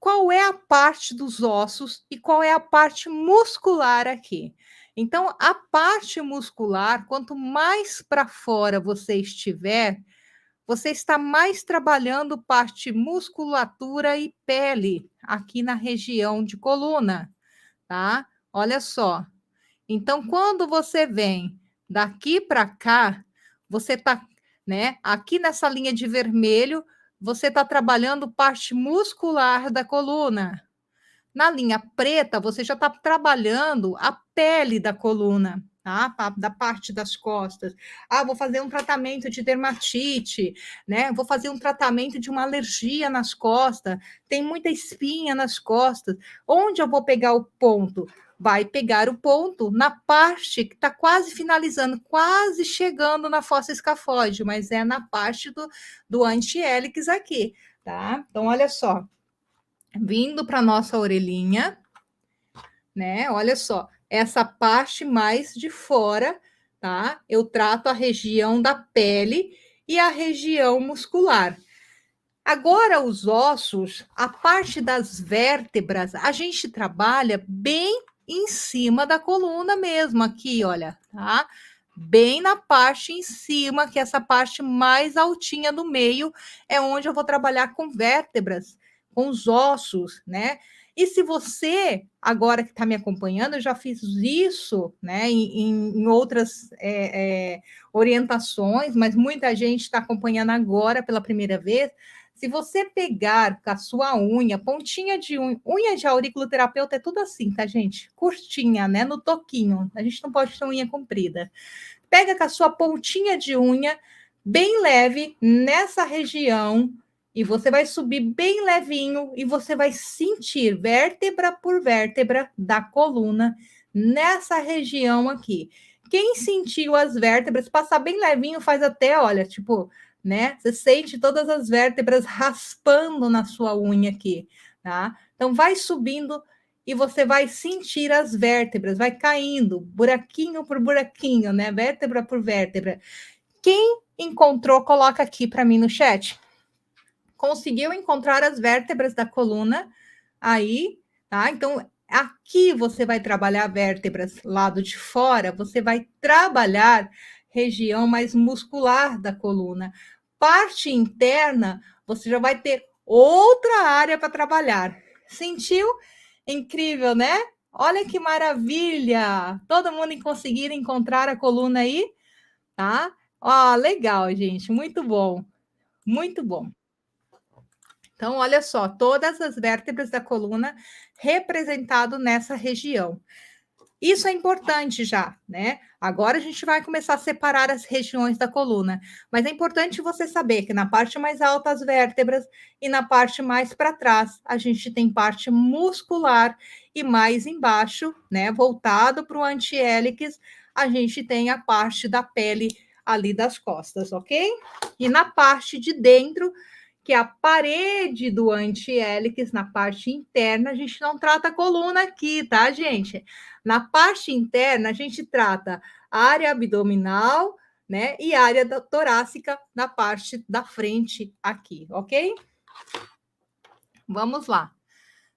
Qual é a parte dos ossos e qual é a parte muscular aqui? Então, a parte muscular, quanto mais para fora você estiver, você está mais trabalhando parte musculatura e pele aqui na região de coluna, tá? Olha só. Então, quando você vem daqui para cá, você está, né? Aqui nessa linha de vermelho, você está trabalhando parte muscular da coluna. Na linha preta, você já está trabalhando a pele da coluna, tá? Da parte das costas. Ah, vou fazer um tratamento de dermatite, né? Vou fazer um tratamento de uma alergia nas costas. Tem muita espinha nas costas. Onde eu vou pegar o ponto? Vai pegar o ponto na parte que está quase finalizando, quase chegando na fossa escafóide, mas é na parte do antihélice aqui, tá? Então, olha só. Vindo para nossa orelhinha, né? Olha só, essa parte mais de fora, tá? Eu trato a região da pele e a região muscular. Agora, os ossos, a parte das vértebras, a gente trabalha bem em cima da coluna mesmo, aqui, olha, tá? Bem na parte em cima, que é essa parte mais altinha do meio, é onde eu vou trabalhar com vértebras, com os ossos, né? E se você, agora que está me acompanhando, eu já fiz isso, né, em outras orientações, mas muita gente está acompanhando agora pela primeira vez. Se você pegar com a sua unha, pontinha de unha de auriculoterapeuta é tudo assim, tá, gente? Curtinha, né? No toquinho. A gente não pode ter unha comprida. Pega com a sua pontinha de unha, bem leve, nessa região, e você vai subir bem levinho, e você vai sentir vértebra por vértebra da coluna, nessa região aqui. Quem sentiu as vértebras, passar bem levinho, faz até, olha, tipo, né? Você sente todas as vértebras raspando na sua unha aqui, tá? Então, vai subindo e você vai sentir as vértebras, vai caindo, buraquinho por buraquinho, né? Vértebra por vértebra. Quem encontrou, coloca aqui para mim no chat. Conseguiu encontrar as vértebras da coluna aí, tá? Então, aqui você vai trabalhar vértebras lado de fora, você vai trabalhar região mais muscular da coluna. Parte interna, você já vai ter outra área para trabalhar. Sentiu? Incrível, né? Olha que maravilha! Todo mundo conseguir encontrar a coluna aí, tá? Ó, legal, gente, muito bom, muito bom. Então, olha só, todas as vértebras da coluna representado nessa região. Isso é importante já, né? Agora a gente vai começar a separar as regiões da coluna, mas é importante você saber que na parte mais alta as vértebras e na parte mais para trás a gente tem parte muscular e mais embaixo, né, voltado para o antihélice, a gente tem a parte da pele ali das costas, ok? E na parte de dentro, que é a parede do antihélice, na parte interna, a gente não trata a coluna aqui, tá, gente? Na parte interna, a gente trata a área abdominal, né, e a área torácica na parte da frente aqui, ok? Vamos lá.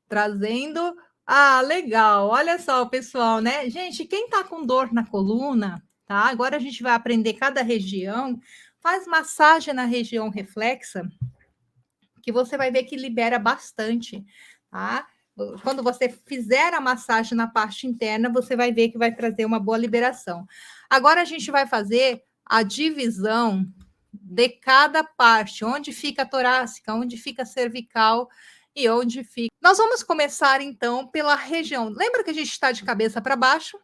Trazendo... Ah, legal. Olha só, pessoal, né? Gente, quem tá com dor na coluna, tá? Agora a gente vai aprender cada região. Faz massagem na região reflexa, que você vai ver que libera bastante, tá? Quando você fizer a massagem na parte interna, você vai ver que vai trazer uma boa liberação. Agora a gente vai fazer a divisão de cada parte, onde fica a torácica, onde fica a cervical e onde fica. Nós vamos começar então pela região. Lembra que a gente está de cabeça para baixo?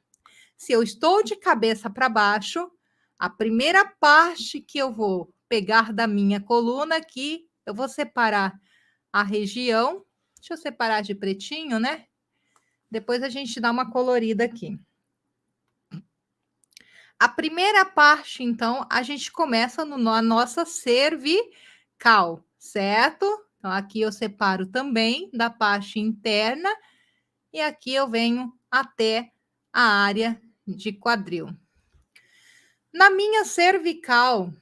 Se eu estou de cabeça para baixo, a primeira parte que eu vou pegar da minha coluna aqui, eu vou separar a região. Deixa eu separar de pretinho, né? Depois a gente dá uma colorida aqui. A primeira parte, então, a gente começa na nossa cervical, certo? Então, aqui eu separo também da parte interna e aqui eu venho até a área de quadril. Na minha cervical,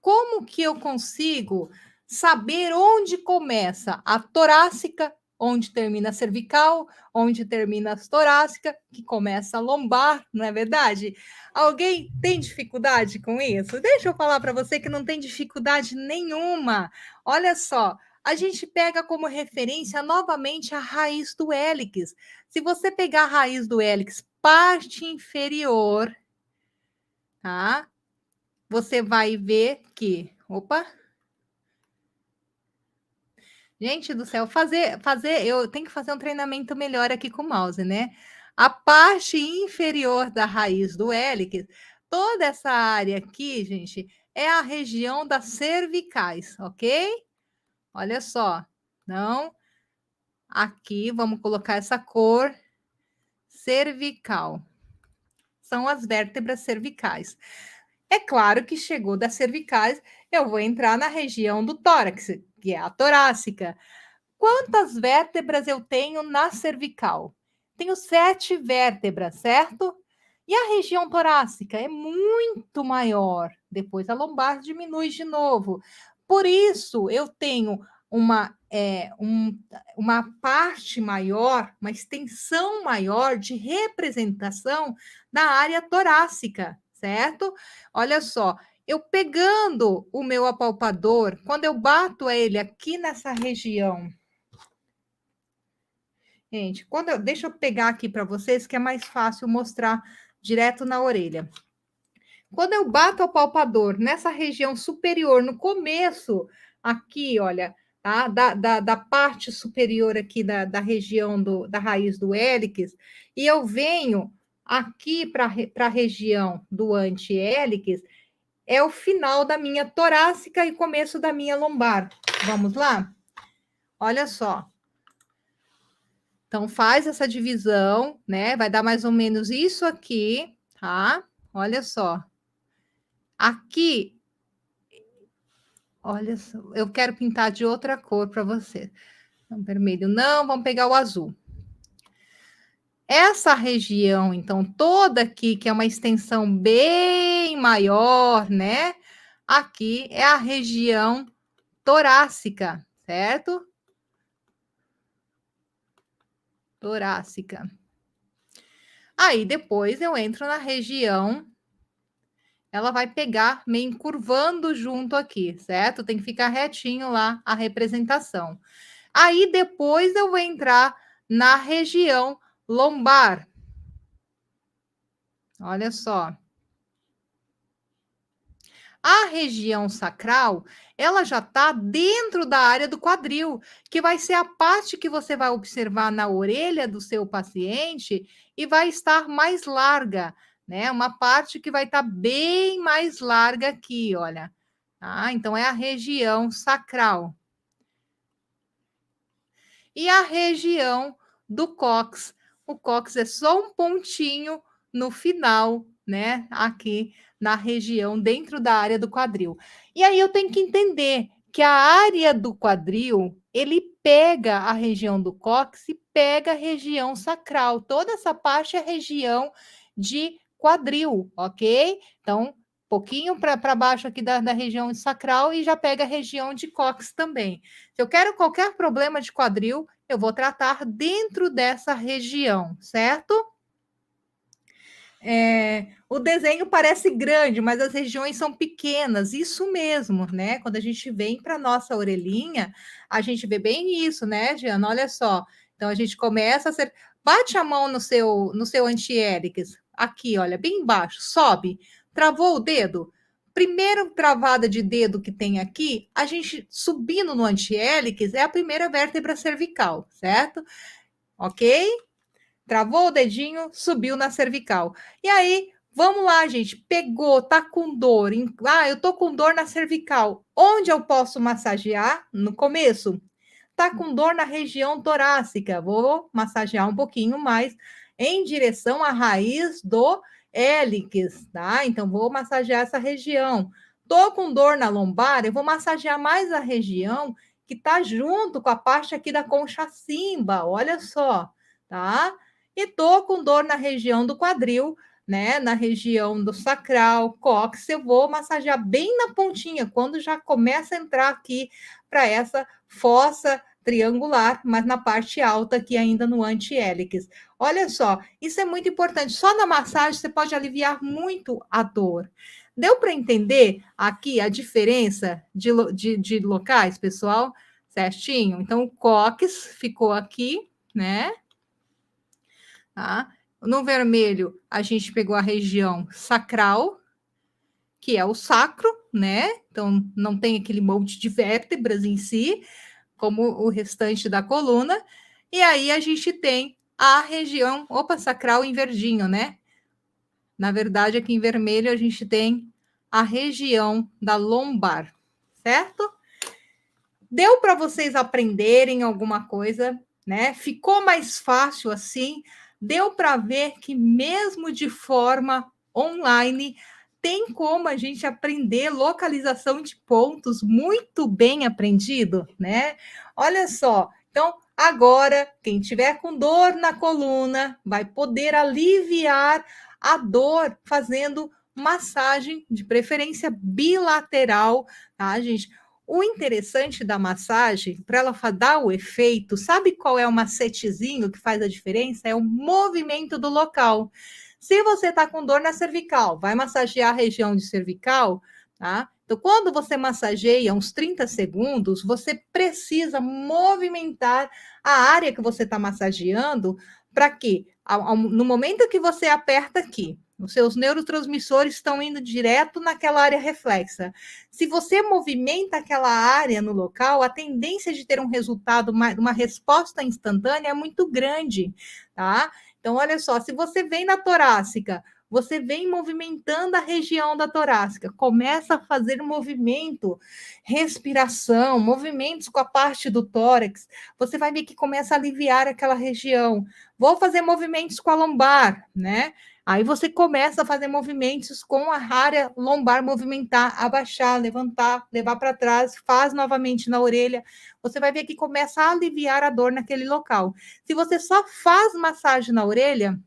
como que eu consigo saber onde começa a torácica, onde termina a cervical, onde termina a torácica, que começa a lombar, não é verdade? Alguém tem dificuldade com isso? Deixa eu falar para você que não tem dificuldade nenhuma. Olha só, a gente pega como referência novamente a raiz do hélix. Se você pegar a raiz do hélix, parte inferior, tá? Você vai ver que, opa, gente do céu, eu tenho que fazer um treinamento melhor aqui com o mouse, né? A parte inferior da raiz do hélix, toda essa área aqui, gente, é a região das cervicais, ok? Olha só, não, aqui vamos colocar essa cor cervical. São as vértebras cervicais. É claro que chegou das cervicais, eu vou entrar na região do tórax, que é a torácica. Quantas vértebras eu tenho na cervical? Tenho 7 vértebras, certo? E a região torácica é muito maior. Depois a lombar diminui de novo. Por isso, eu tenho uma parte maior, uma extensão maior de representação na área torácica, certo? Olha só, eu pegando o meu apalpador, quando eu bato ele aqui nessa região, gente, deixa eu pegar aqui para vocês que é mais fácil mostrar direto na orelha. Quando eu bato o palpador nessa região superior, no começo, aqui, olha, tá? Da parte superior aqui da região da raiz do hélix, e eu venho aqui para a região do anti-hélix, é o final da minha torácica e começo da minha lombar. Vamos lá? Olha só. Então, faz essa divisão, né? Vai dar mais ou menos isso aqui, tá? Olha só. Aqui, olha só, eu quero pintar de outra cor para você. Então, vermelho não, vamos pegar o azul. Essa região, então, toda aqui, que é uma extensão bem maior, né? Aqui é a região torácica, certo? Torácica. Aí depois eu entro na região, ela vai pegar meio encurvando junto aqui, certo? Tem que ficar retinho lá a representação. Aí depois eu vou entrar na região lombar. Olha só. A região sacral, ela já está dentro da área do quadril, que vai ser a parte que você vai observar na orelha do seu paciente e vai estar mais larga, né? Uma parte que vai estar bem mais larga aqui, olha. Tá? Então, é a região sacral. E a região do cóccix. O cóccix é só um pontinho no final, né? Aqui na região, dentro da área do quadril. E aí eu tenho que entender que a área do quadril, ele pega a região do cóccix e pega a região sacral. Toda essa parte é região de quadril, ok? Então, pouquinho para baixo aqui da região sacral e já pega a região de cóccix também. Se eu quero qualquer problema de quadril, eu vou tratar dentro dessa região, certo? O desenho parece grande, mas as regiões são pequenas, isso mesmo, né? Quando a gente vem para a nossa orelhinha, a gente vê bem isso, né, Diana? Olha só. Então a gente começa a ser. Bate a mão no seu anti-hélix, aqui, olha, bem embaixo, sobe, travou o dedo, primeira travada de dedo que tem aqui, a gente subindo no antihélice é a primeira vértebra cervical, certo? Ok? Travou o dedinho, subiu na cervical. E aí, vamos lá, gente. Pegou, tá com dor. Eu tô com dor na cervical. Onde eu posso massagear? No começo. Tá com dor na região torácica. Vou massagear um pouquinho mais em direção à raiz do hélix, tá? Então, vou massagear essa região. Tô com dor na lombar, eu vou massagear mais a região que tá junto com a parte aqui da concha cimba, olha só, tá? E tô com dor na região do quadril, né? Na região do sacral, cóccix, eu vou massagear bem na pontinha, quando já começa a entrar aqui para essa fossa triangular, mas na parte alta aqui ainda no antihélice. Olha só, isso é muito importante. Só na massagem você pode aliviar muito a dor. Deu para entender aqui a diferença de locais, pessoal? Certinho? Então, o cóccix ficou aqui, né? Tá? No vermelho, a gente pegou a região sacral, que é o sacro, né? Então, não tem aquele monte de vértebras em si, como o restante da coluna. E aí, a gente tem a região, sacral em verdinho, né? Na verdade, aqui em vermelho, a gente tem a região da lombar, certo? Deu para vocês aprenderem alguma coisa, né? Ficou mais fácil assim? Deu para ver que mesmo de forma online tem como a gente aprender localização de pontos muito bem aprendido, né? Olha só. Então, agora, quem tiver com dor na coluna vai poder aliviar a dor fazendo massagem, de preferência bilateral, tá, gente? O interessante da massagem, para ela dar o efeito, sabe qual é o macetezinho que faz a diferença? É o movimento do local. Se você está com dor na cervical, vai massagear a região de cervical, tá? Então, quando você massageia uns 30 segundos, você precisa movimentar a área que você está massageando para que, no momento que você aperta aqui, os seus neurotransmissores estão indo direto naquela área reflexa. Se você movimenta aquela área no local, a tendência de ter um resultado, uma resposta instantânea é muito grande, tá? Então, olha só, se você vem na torácica, você vem movimentando a região da torácica, começa a fazer movimento, respiração, movimentos com a parte do tórax, você vai ver que começa a aliviar aquela região. Vou fazer movimentos com a lombar, né? Aí você começa a fazer movimentos com a área lombar, movimentar, abaixar, levantar, levar para trás, faz novamente na orelha. Você vai ver que começa a aliviar a dor naquele local. Se você só faz massagem na orelha,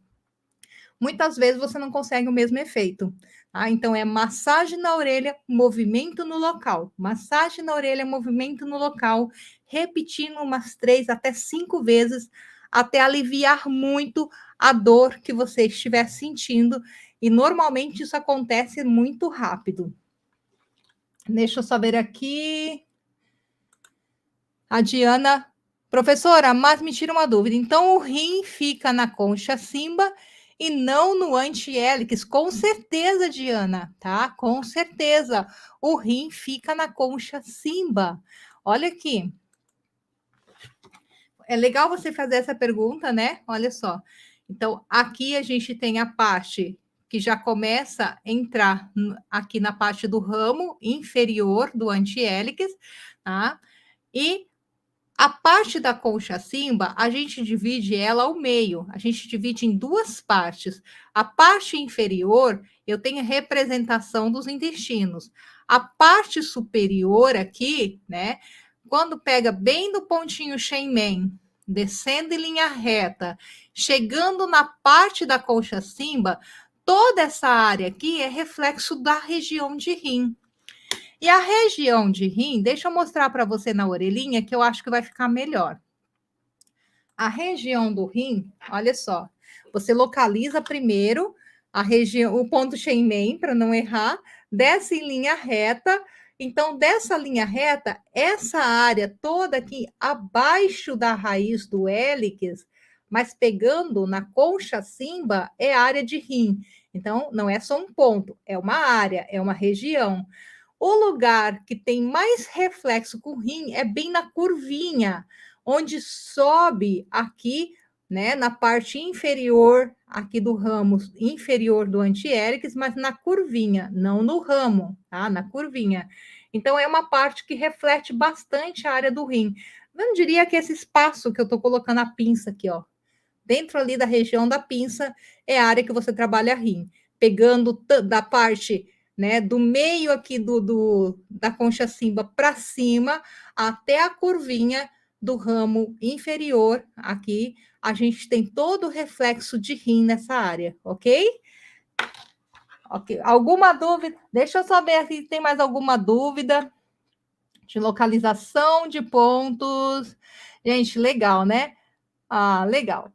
muitas vezes você não consegue o mesmo efeito. Tá? Então, é massagem na orelha, movimento no local. Massagem na orelha, movimento no local, repetindo umas 3 até 5 vezes, até aliviar muito a dor que você estiver sentindo. E normalmente isso acontece muito rápido. Deixa eu só ver aqui. A Diana, professora, mas me tira uma dúvida. Então, o rim fica na concha cimba e não no antihélice? Com certeza, Diana, tá? Com certeza. O rim fica na concha cimba. Olha aqui. É legal você fazer essa pergunta, né? Olha só. Então, aqui a gente tem a parte que já começa a entrar aqui na parte do ramo inferior do antihélice, tá? E a parte da concha cimba, a gente divide ela ao meio, a gente divide em duas partes. A parte inferior, eu tenho a representação dos intestinos. A parte superior aqui, né, quando pega bem do pontinho Shenmen, descendo em linha reta, chegando na parte da concha cimba, toda essa área aqui é reflexo da região de rim. E a região de rim, deixa eu mostrar para você na orelhinha, que eu acho que vai ficar melhor. A região do rim, olha só, você localiza primeiro a região, o ponto Shenmen, para não errar, desce em linha reta. Então, dessa linha reta, essa área toda aqui abaixo da raiz do hélix mas pegando na concha Simba é área de rim. Então, não é só um ponto, é uma área, é uma região. O lugar que tem mais reflexo com o rim é bem na curvinha, onde sobe aqui, né, na parte inferior aqui do ramo inferior do antiéricles, mas na curvinha, não no ramo, tá? Na curvinha. Então é uma parte que reflete bastante a área do rim. Eu não diria que esse espaço que eu estou colocando a pinça aqui, ó, dentro ali da região da pinça é a área que você trabalha rim, pegando da parte, né, do meio aqui da concha Simba para cima até a curvinha do ramo inferior aqui, a gente tem todo o reflexo de rim nessa área, ok? Ok. Alguma dúvida? Deixa eu saber se tem mais alguma dúvida de localização de pontos. Gente, legal, né? Ah, legal.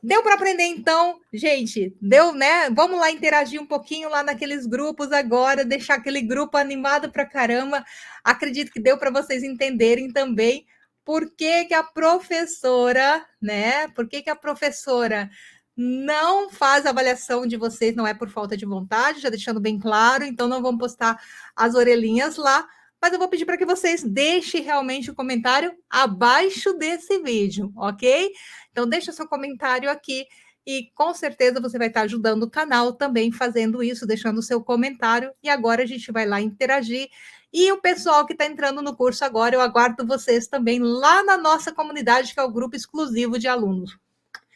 Deu para aprender então, gente? Deu, né? Vamos lá interagir um pouquinho lá naqueles grupos agora, deixar aquele grupo animado para caramba. Acredito que deu para vocês entenderem também por que que a professora, né? Por que que a professora não faz avaliação de vocês, não é por falta de vontade, já deixando bem claro, então não vamos postar as orelhinhas lá, mas eu vou pedir para que vocês deixem realmente o comentário abaixo desse vídeo, ok? Então, deixa seu comentário aqui e com certeza você vai estar ajudando o canal também fazendo isso, deixando o seu comentário. E agora a gente vai lá interagir. E o pessoal que está entrando no curso agora, eu aguardo vocês também lá na nossa comunidade, que é o grupo exclusivo de alunos.